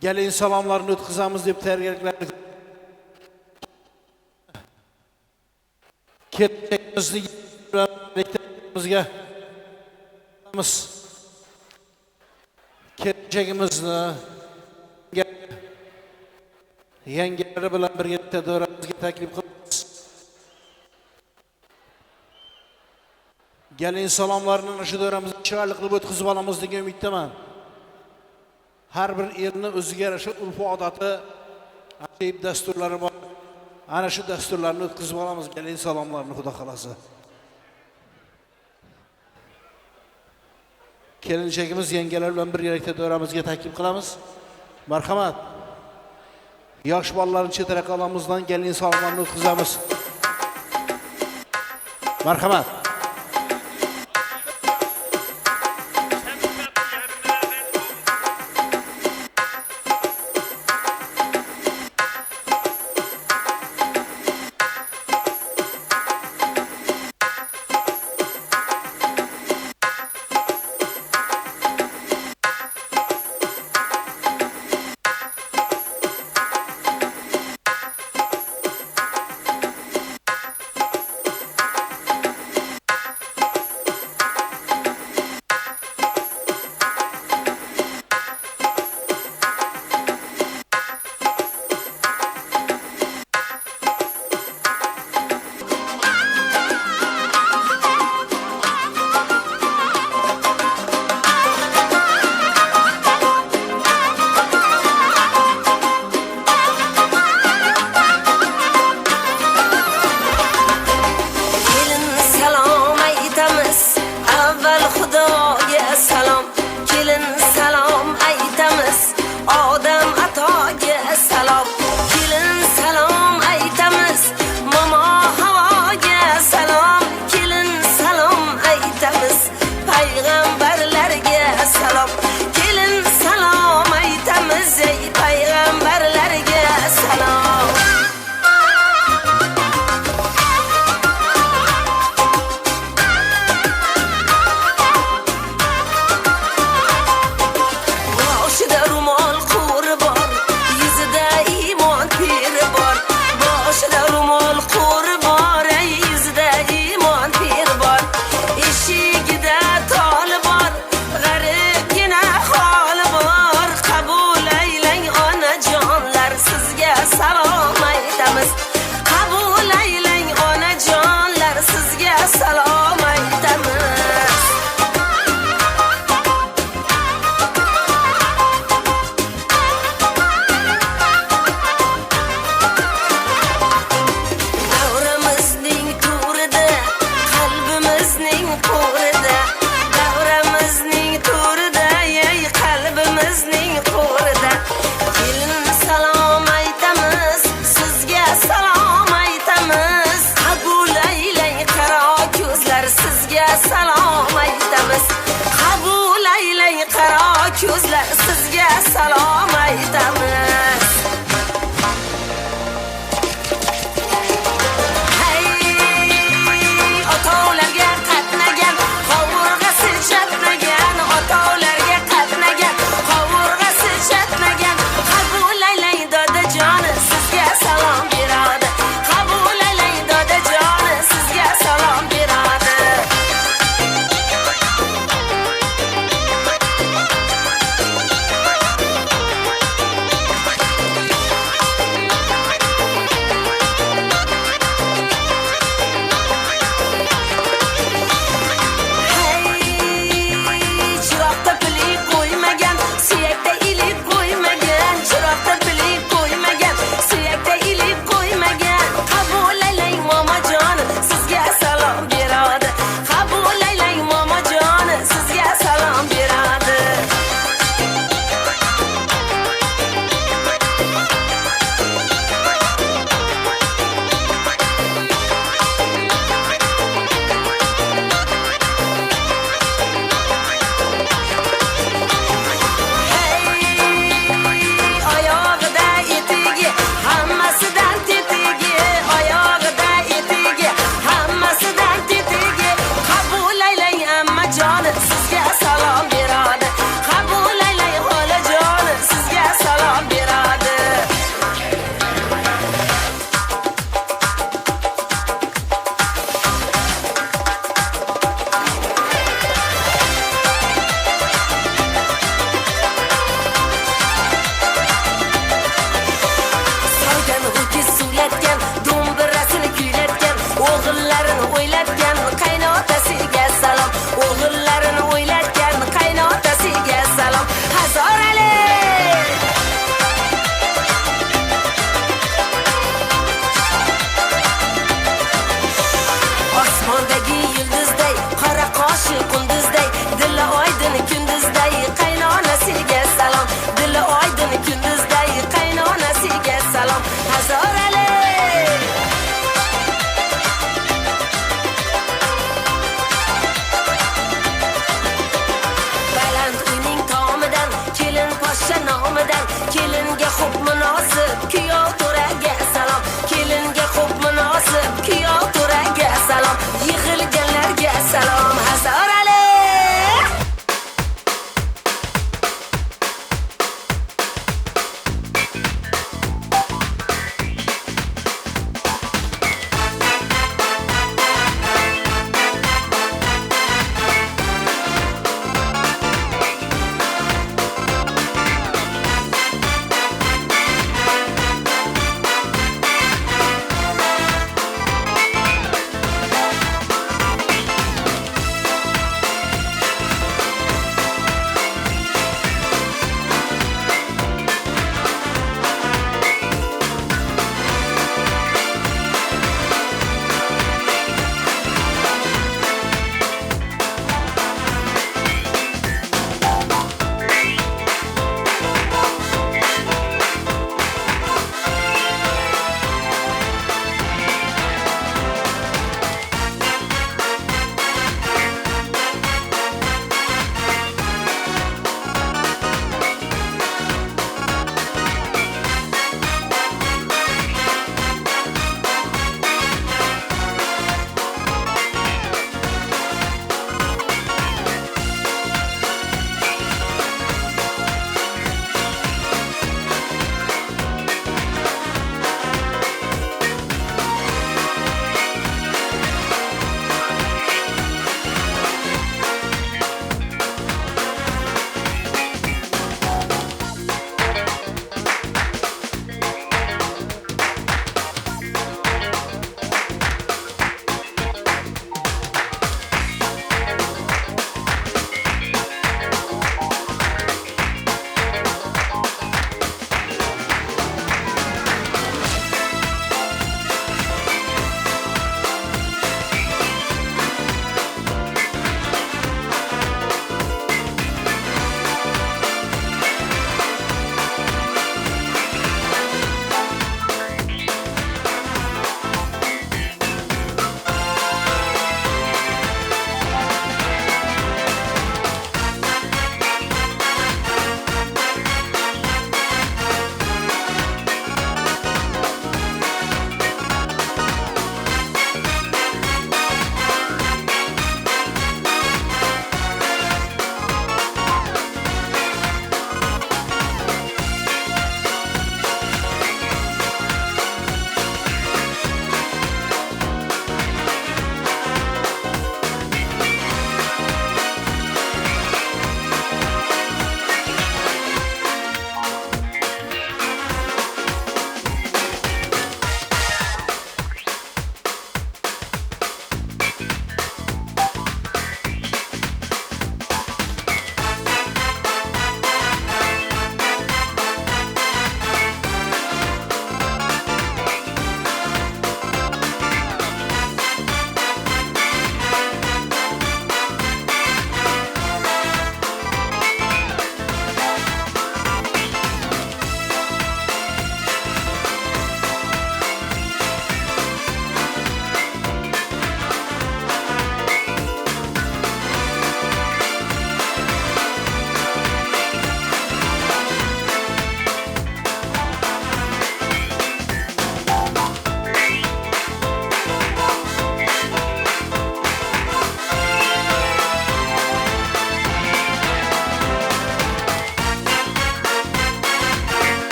Gelin salamlarını ötkazamız deyip tayyorgarliklarni ketmizga kelajagimizni Yengeleri bilan birgalikda davramizga taklif qilamiz. Gelin salomlarini shu davramizda chiroyli qilib o'tkazib olamiz degan umiddaman. Har bir elning o'ziga yarasha urf-odati, ajoyib dasturlari bor. Ana shu dasturlarni o'tkazib olamiz, gelin salomlarini xudo xolasa. Kelinchagimiz yengelar bilan birgalikda davramizga taklif qilamiz. Marhamat. Yosh bolalarni chetrak olamizdan gelin salomlarini o'tkazamiz. Marhamat.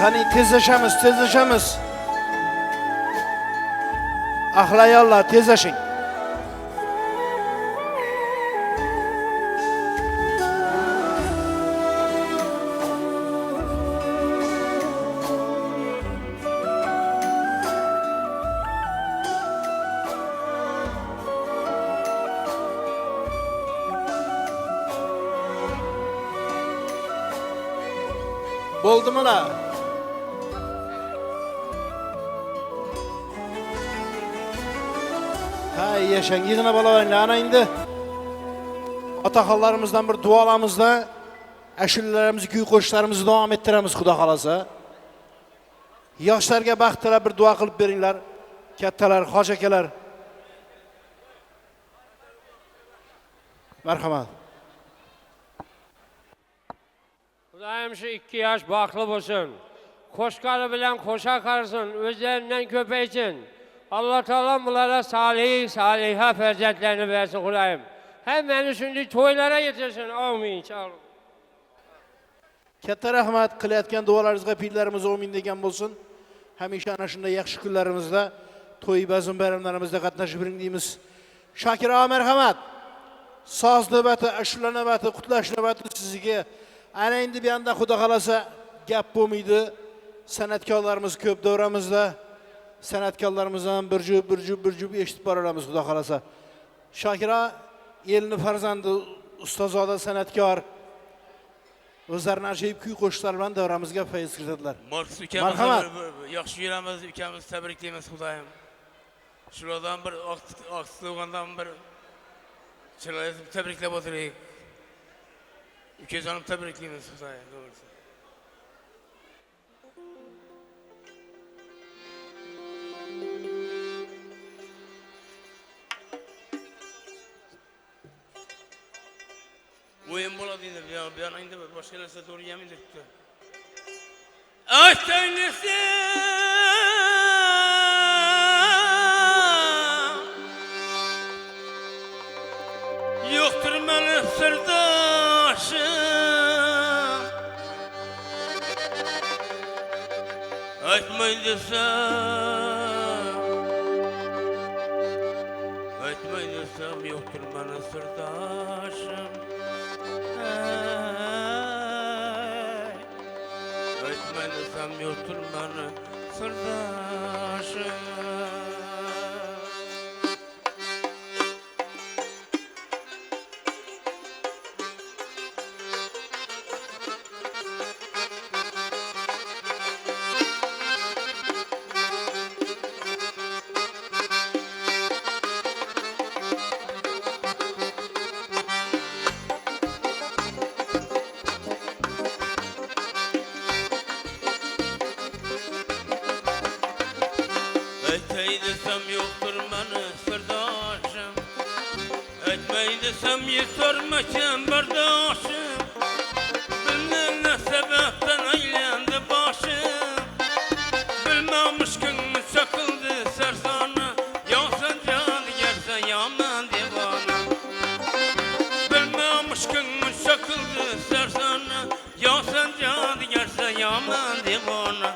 Qani tezlashamiz. Ahlayollar, tezlashing. Bo'ldimi la? Hay yaşang, yig'ina bolalarni ana endi otaxonlarimizdan bir duo olamizda ashulalarimizni, kuy qo'shiqlarimizni davom ettiramiz xudo xolasa. Yoshlarga baxt tilab bir duo qilib beringlar. Kattalar, hoji akalar. Marhamat. Xudoyim shu 2 yosh baxtli bo'lsin. Qo'shqari bilan qo'sha qarsin, o'zlaridan ko'paysin. Allah Taala bunlara saliha farzandlarni bersin Xudoyim. Hammani shunday to'ylara yetirsin. Amin inshaalloh. Katta rahmat, qilayotgan duolaringizga pirlarimiz amin degan bo'lsin. Hamisha ana shunday yaxshi kunlarimizda, to'y bazm bayramlarimizda qatnashib turing deymiz. Shokir aka marhamat. So'z navbati, ashula navbati, qutlash navbati sizga. Ana endi bu yerda xudo xolasa gap bo'lmaydi. San'atkorlarimiz ko'p davramizda. San'atkorlarimizdan bir jup eshitib boramiz xudo xolasa. Shokira elni farzandi, ustozoda san'atkor. O'zlarini ajoyib kuy qo'shiqlar bilan davramizga fayz kiritadilar. Marhamat. Yaxshi yuramiz, ukamiz tabriklaymiz Xudoyim. Shulardan bir oqsilgandan bir chiroyli tabriklab o'tiraylik. Ukajonim tabriklaymiz Xudoyim. To'g'risi. O'yin bo'ladi endi, bu yana endi boshqa narsa to'g'ri yemin debdi. Aytaynisi yo'qdir meni sirdoshim. Aytmay desam yo'qdir meni sirdoshim. Aytmay desam yo'qdir meni sirdoshim. Aytay desam yo'qdir meni sirdoshim. Aytmay desam yetormakan bardoshim. Bilmem ne sebepten aylandi boshim. Bilmamış ko'nglim chaqildi sarsona. Yonsan jonigarsa yomon devona. Bilmamış ko'nglim chaqildi sarsona. Yonsan jonigarsa yomon devona.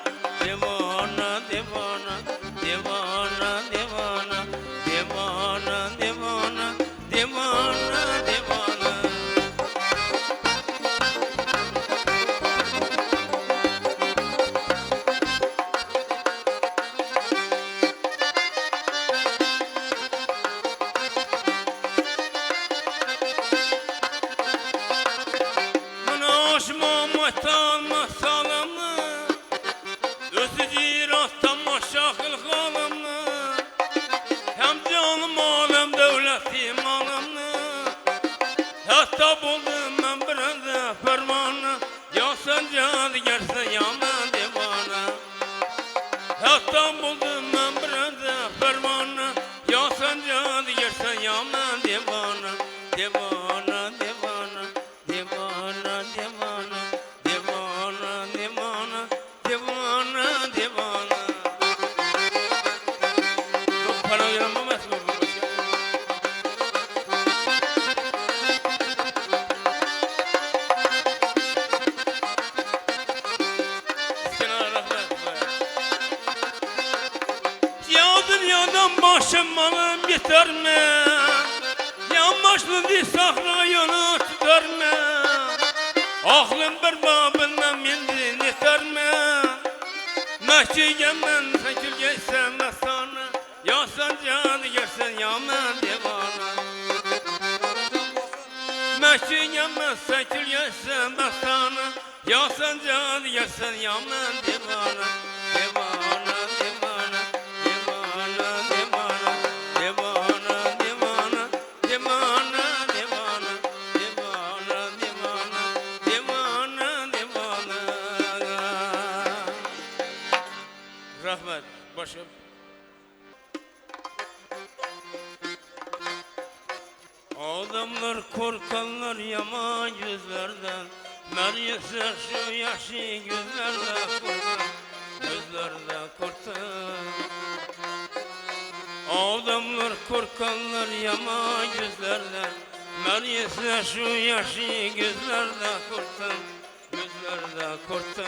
Devona, devona. Devona, devona, devona, devona, devona, devona. para veren bu mesul. Ya dünyadan başım malım yeter mi? Başlı di sahra yolu tutar mı? Aklım bir babından mendil yeter mi? Mehçigen ben sekül geçsem sana. Ya sen canı gelsen ya men devana. Mehçigen ben sekül geçsem sana. Ya sen canı gelsen ya men devana. Devana, devana, devana, devana, devana, devana, devana, devana, devana, devana, devana, devana. Rahmet, başım. Adamlar korkanlar yaman yüzlerden. Meryemse şu yaşı gözlerde korktan, gözlerde korktan. Adamlar korkanlar yaman yüzlerden. Meryemse şu yaşı gözlerde korktan, gözlerde korktan.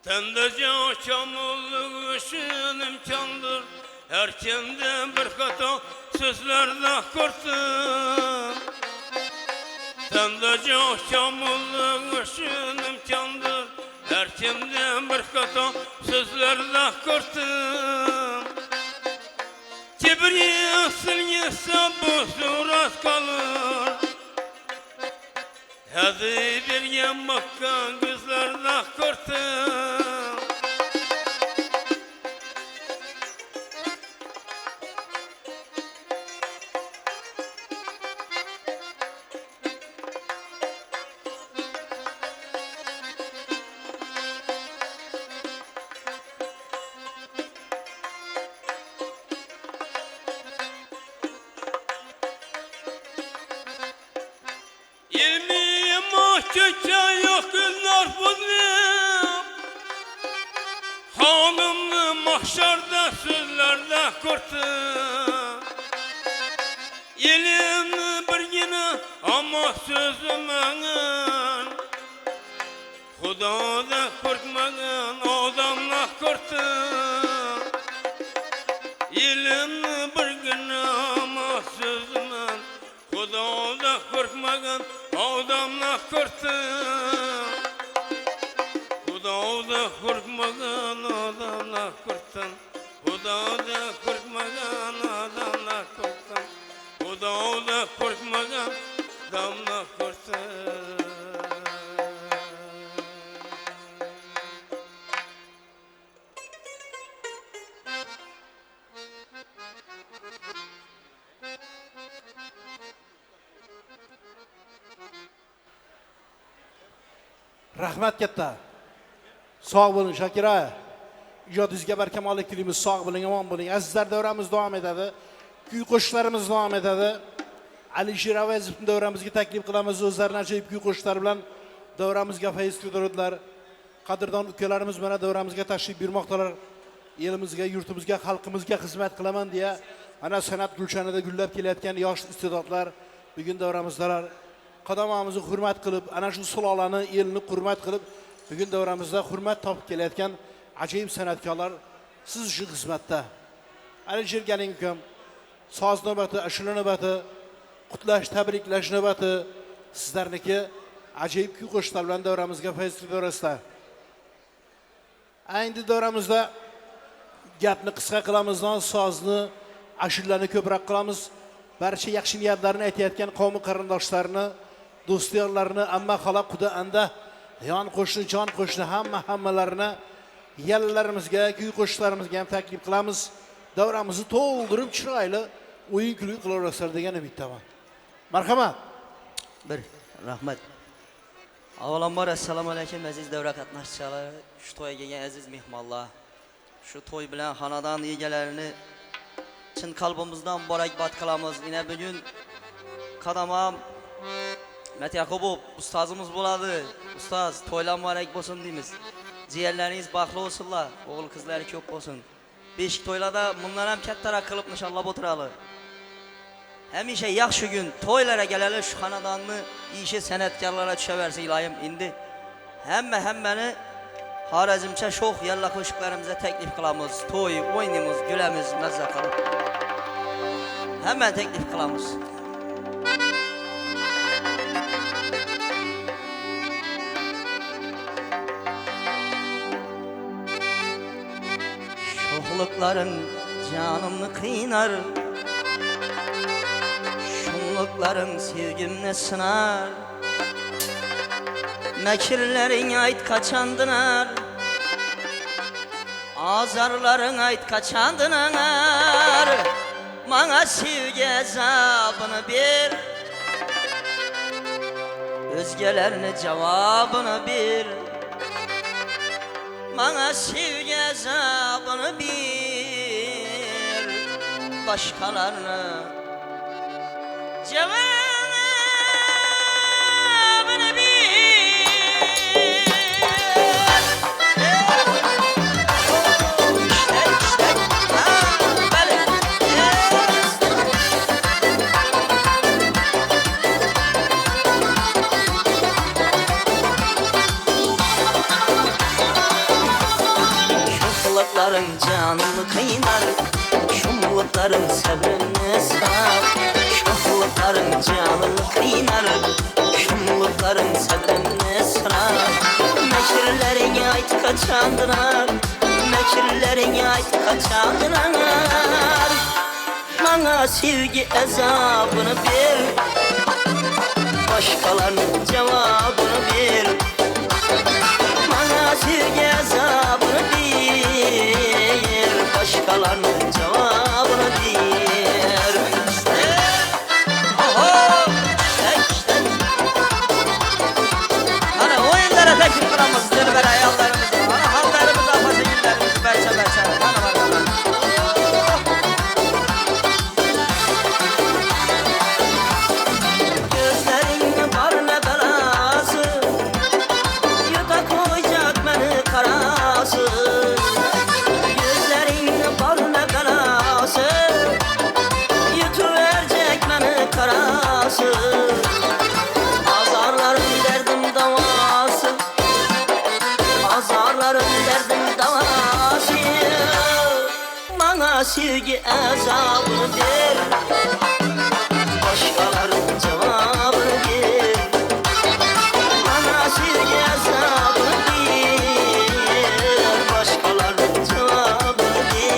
Tendece çamurlu ışın imkandır. Erkenden bir kata sözlerde korktum. Tendece çamurlu ışın imkandır. Erkenden bir kata sözlerde korktum. Kibriye silgisi bu surat kalır. Hadi bir yan bakkan gözlerde korktum. Çöçe yok günler buzlum. Hanımlı mahşerde sözlerde kurtum. Elimni bir yine ama sözümün. Hudadan korkmagın adamla kurtum. Elimni bir yine ama sözümün. Hudadan korkmagın adamla kurtum. Hudadan korkmagan adamla kurtum. Hudadan korkmagan adamla kurtum. Hudadan korkmagan adamla kurtum. Rahmat katta. Sağ olun Shakira. İjodingizga barkamollik tilaymiz. Sağ bo'ling, omon bo'ling. Azizlar, davramiz davom etadi. Kuy qo'shiqlarimiz davom etadi. Alisher Avazovni davramizga taklif qilamiz. O'zlarining ajoyib kuy qo'shiqlari bilan davramizga fayz ko'taradilar. Qadrdon ukalarimiz mana davramizga tashrif buyurmoqdalar. Elimizga, yurtimizga, xalqimizga xizmat qilaman deya ana san'at gulshanida gullab kelayotgan yosh iste'dodlar bugun davramizdalar. Qadamamizni hurmat qilib, ana shu sulolani, elni hurmat qilib, bugun davramizda hurmat topib kelayotgan ajoyib san'atkorlar siz uchun xizmatda. Alisher galing ukam, so'z navbati, ashula navbati, qutlash, tabriklash navbati sizlarniki. Ajoyib kuy qo'shiqlar bilan davramizga fayz ko'tarasizlar. Endi davramizda gapni qisqa qilamiz, so'zni, ashulani ko'proq qilamiz. Barcha yaxshi niyatlarni aytayotgan qavm qarindoshlarni, do'stlarni, amma xola quda anda, yon qo'shni, jon qo'shni hammalarini yallalarimizga, kuy qo'shiqlarimizga ham taklif qilamiz. Davramizni to'ldirib chiroyli o'yin kulib qilaverasizlar degan umiddaman. Marhamat. Bir rahmat. Avvalambor assalomu alaykum aziz davra qatnashchilari, shu to'yga kelgan aziz mehmonlar. Shu to'y bilan xonadon egalarini chin qalbimizdan muborakbod qilamiz. Yana bugun qadamam Mat Yaqubov ustozimiz bo'ladi. Ustoz, to'ylar muborak bo'lsin deymiz. Jiyanlaringiz baxtli bo'lsinlar, o'g'il qizlari ko'p bo'lsin. Beshik to'ylarda bundan ham kattaroq qilib nishonlab o'tiramiz. Hamisha yaxshi gün to'ylarga kelali shu xonadonni ishi san'atkorlarga tushaversin iloyim. Endi hammani Xorazmcha sho'x yalla qo'shiqlarimizga taklif qilamiz. To'y o'ynaymiz, gulamiz, mazza qilib. Hamma taklif qilamiz. Şoxluqların canımı qıynar, şumluqların sevgimni sınar. Məkirlərin ayt kaçandınar, azarların ayt kaçandınar. Mana sevgi azabını bir, özgələrini cavabını bir. Mana sevgi azabını bir, başkalarını cevabını bir. Şumlukların canımı kıynar, şumlukların sabrını sar. Şumlukların canımı kıynar, şumlukların sabrını sar. Mekirlerin ait kaçandılar, mekirlerin ait kaçandılar. Bana sevgi azabını bir, başkalarının cevabını bir. Bana sevgi azabını bir, başkalarının cevabını bir. Oho! İşte. Hani oyunlara teklif kılamız, dilber ayallarımızı, hani hallarımızı, afası günlerimizi, berçe. Hani var. Gözlerin var ne belası, yuta koyacak beni karası. Gözlerin var ne belası, yutuverecek beni karası. Azarların derdim davası, azarların derdim davası. Bana sevgi azabını ver, başkalarının cevabını ver. Bana sevgi azabını ver, başkalarının cevabını ver.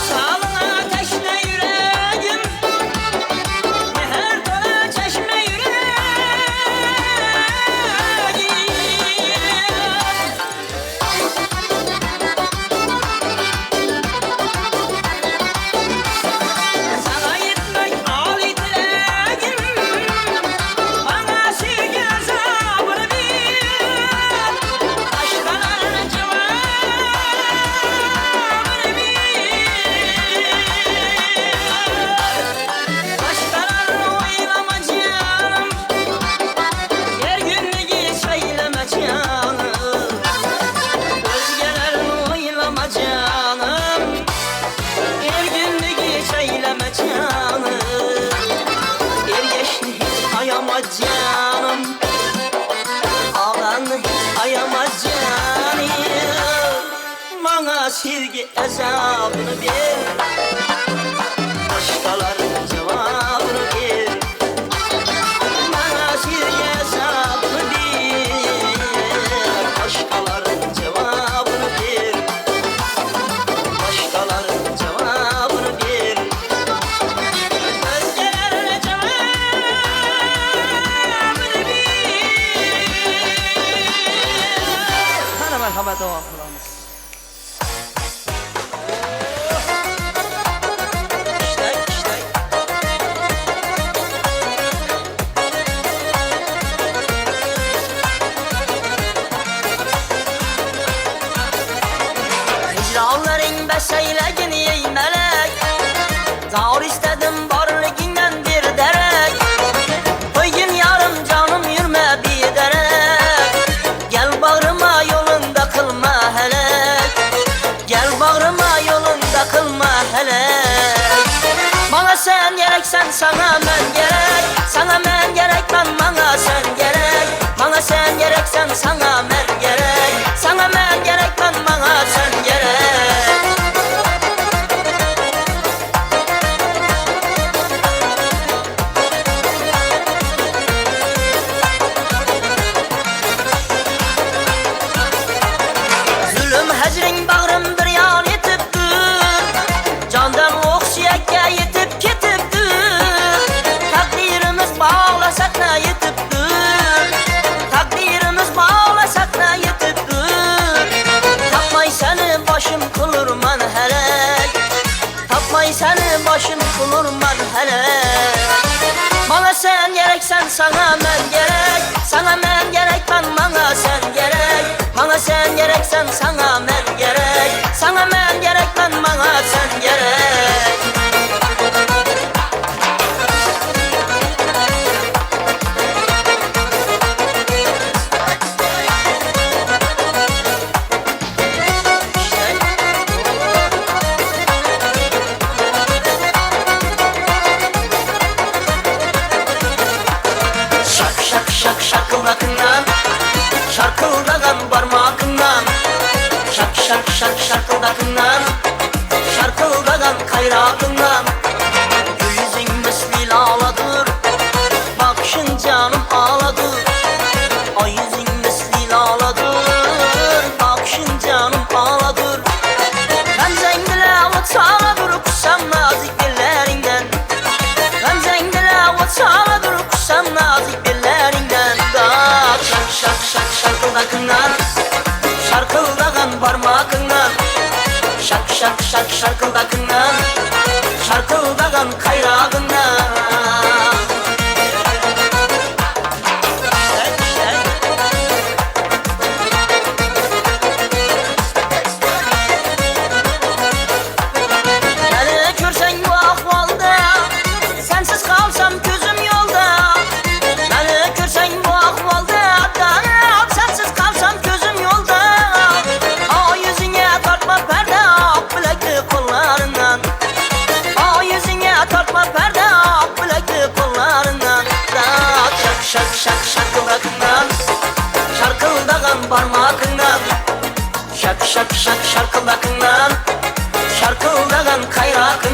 Sağlığına ateşle yüreğim, meher dolu çeşme yüreğim. Sana yetmek âli dileğim, bana sevgi azabını bir, başkalarının cevabını bir. Başkalarını oylama canım, yer günlüğü söyleme canım. Özgelerini oylama canım, yer günlüğü söyleme canım. Ergeçli hiç ayama canım, ağlanı hiç ayama canım. Bana sevgi azabını ver, devam qilamiz. Hicranların beşeylegini ey melek, zar istedim varlığından bir derek. Koyun yarım canım yürüme bir derek, gel bağrıma yolunda kılma helek, gel bağrıma yolunda kılma helek. Bana sen gereksen sana ben gerek, sana ben gerek ben bana sen gerek. Bana sen gereksen sana ben gerek, sana ben gerek ben bana sen gerek. Zulüm hecrin bağrım bir yan yetipdir, candan okşayakka yetip ketipdir. Takdirimiz bağlasak ne yetipdir, takdirimiz bağlasak ne yetipdir. Tapmay seni başım kılırman helek, tapmay seni başım kılırman helek. Bana sen gereksen sana ben gerek, sana ben gerek ben bana sen gerek. Bana sen gereksen sana ben gerek, sana ben gerek ben bana sen gerek. Şak şak şak şakıldakından, şarkıldagan parmağından. Şak şak şak şarkıldakından, şarkıldagan kayrağından. Yüzün misli laladır, bakışın canım ağladır. Ay yüzün misli laladır, bakışın canım ağladır. Ben zengile avuçaladır, kusam nazik dillerinden. Ben zengile avuçaladır, kusam nazik dillerinden. Dak şak şak şak şarkıldakından, şarkıldagan parmağından. Şak şak şak şarkıldakından, şarkıldagan kayrağından. Beni görsen bu ahvalda, sensiz kalsam gözüm yolda. Beni görsen bu ahvalda, sensiz kalsam gözüm yolda. O yüzüne tartma perde, ak bilekli kollarından. O yüzüne tartma perde, ak bilekli kollarından. Dak şak şak şak şarkıldakından, şarkıldagan parmağından. Şak şak şak şarkıldakından, şarkıldagan kayrağından.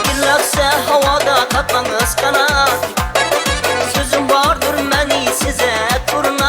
Dilaksa havada katlanız kanat, sözüm vardır məni size kurun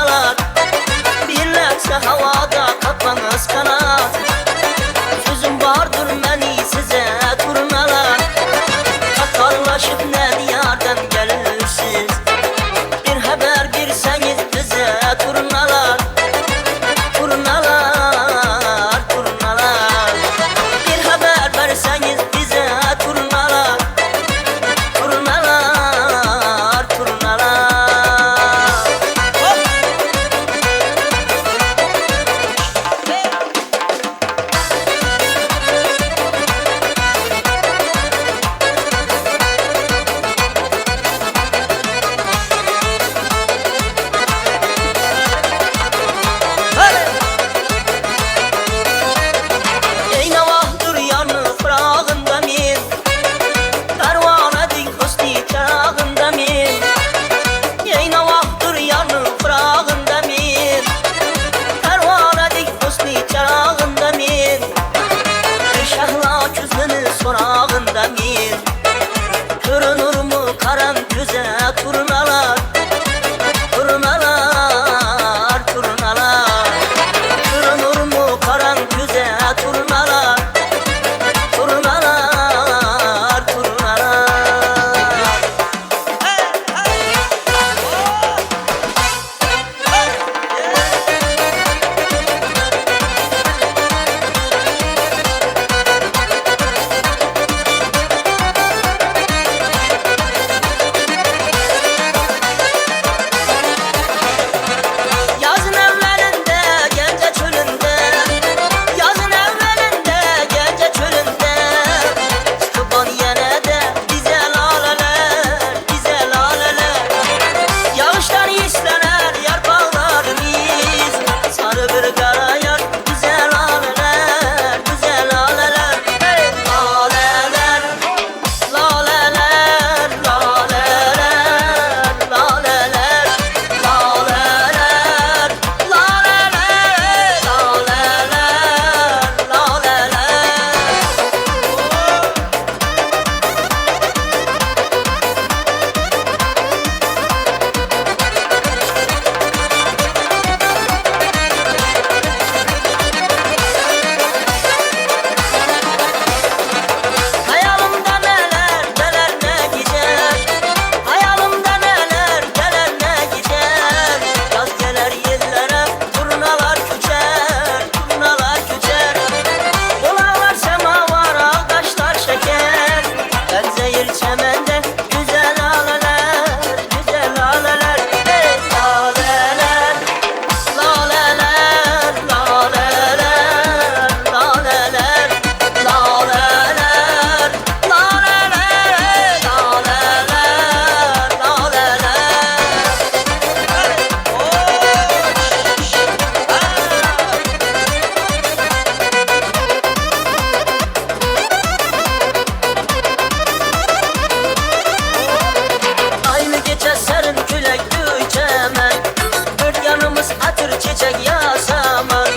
çiçek yasaman.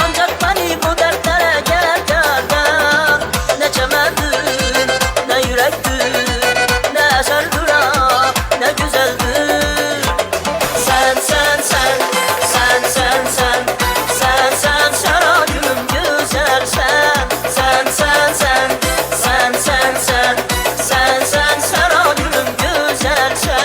Ancak beni bu dertlere getirden. Ne çemendün, ne yürektün, ne eser dura, ne güzeldün. Sen, sen, sen, sen, sen, sen, sen, sen, sen, ah gülüm güzel sen. Sen, sen, sen, sen, sen, sen, sen, sen, sen, ah gülüm güzel sen.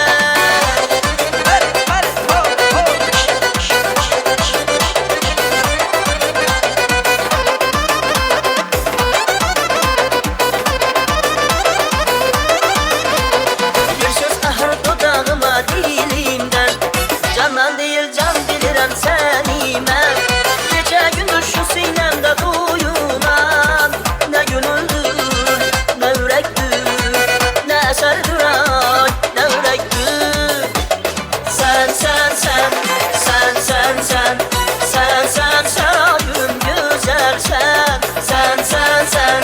Bir söz ahır dudağıma dilimden, candan değil can bilirem seni ben. Gece gündüz şu sinemde duyulan, ne gönüldür, ne yürektir, ne eserdir ay, ne yürektir. Sen, sen, sen, sen, sen, sen, sen, sen, sen, ah gülüm güzel sen. Sen, sen, sen,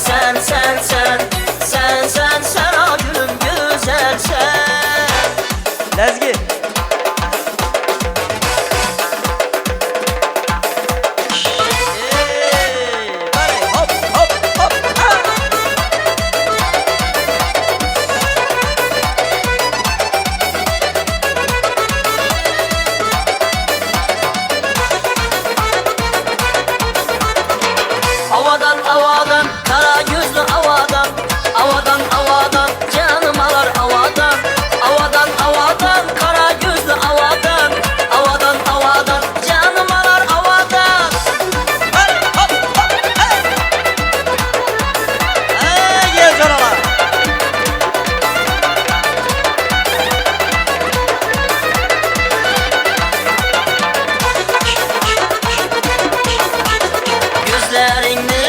sen, sen, sen, sen, sen, sen, ah gülüm güzel sen. Lezgi. Hop hop hop. Havadan havadan, kara gözlü havadan, havadan havadan, canım alar havadan. Havadan havadan, kara gözlü havadan, havadan havadan, canım alar havadan. Gel canavar. Gözlerini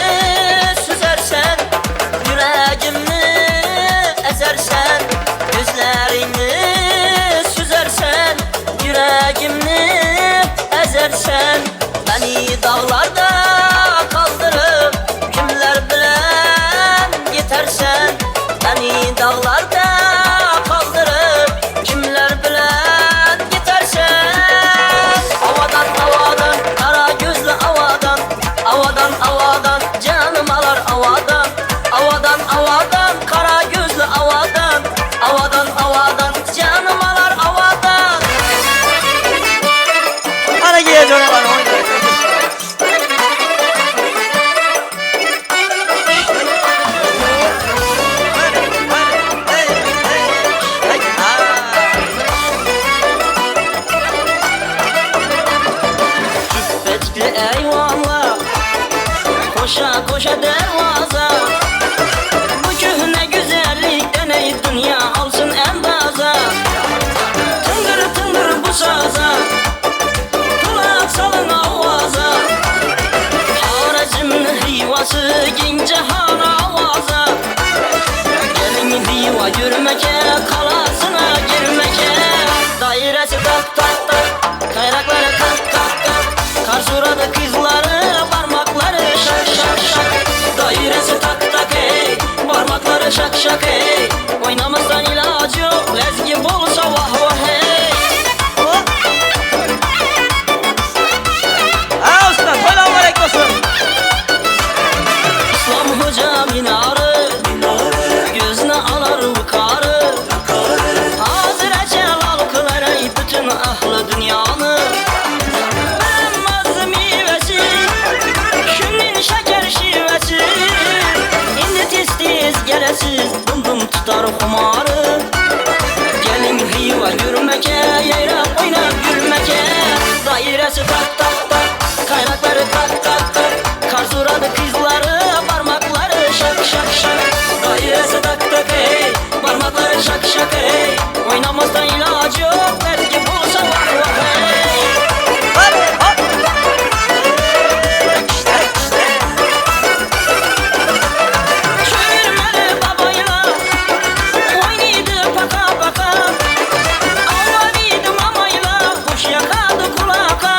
süzersen, yüreğimi ezersen. Gözlerini süzersen, yüreğimi ezersen. Beni dağlarda kaldırıp kimler bilen yetersen. Beni dağlarda kaldırıp kimler bilen yetersen. Havadan havadan, kara gözlü havadan, havadan havadan, canım alar havadan. Havadan havadan, kara gözlü havadan, havadan havadan, canım alar havadan. Hadi gel canavar. Cübbetli eyvallah, koşa koşa dervaza. Bu köhne güzellik deney dünya alsın endaza. Tıngır tıngır bu saza, kulak salın avaza. Harazm'ın hivası gince hana avaza. Gelin hiva yürümeke, kalasına girmeke. Dairesi tak tak tak, kayrakları tak tak tak. Karsuradı kızları, parmakları şak şak şak. Dairesi tak tak hey, parmakları şak şak hey. Oynamazsan ilacı yok, lezgi bolsa vah vah hey. Ha usta, toyla mübarek olsun. İslam hoca minarı, gözüne alar vukarı. Hazır ecel halkılara bütün ahlı dünyanı. Beğenmez meyvesi, şunun şeker şivesi. İndi tez tez gelesiz, dım dım tutar kumarı. Gelin hiva yürümeke, yayrap oynap yürümeke. Dairesi tak tak tak, kaynakları tak tak tak. Karsuradı kızları, parmakları şak şak şak. Dairesi tak tak hey, parmakları şak şak hey. Oynamazdan ilacı yok, belki bulsa vah vah hey. Çürmeli babayla, oynaydı paka paka. Avladıydı mamayla, kuş yakadı kulaka.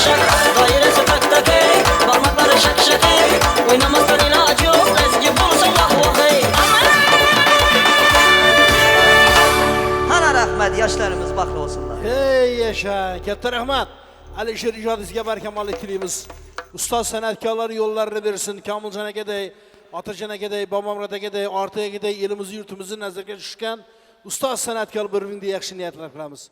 şak Dairesi tak tak ey Parmakları şak şak ey Oynamazsan ilacı yok Ezgi bulsan vah vah ey Hana rahmet yaşlarımız baklı olsunlar. Hey yaşa, katta rahmat. Alişer icadizge barkamallı tilimiz. Usta sanatkarları yollarını versin. Kamilcan Ege'de, Atacan Ege'de, Babamrat Ege'de, Artı Ege'de elimizi yurtumuzu nazarga tushgan ustoz sanatkor bir mingda yaxshi niyatlar qilamiz.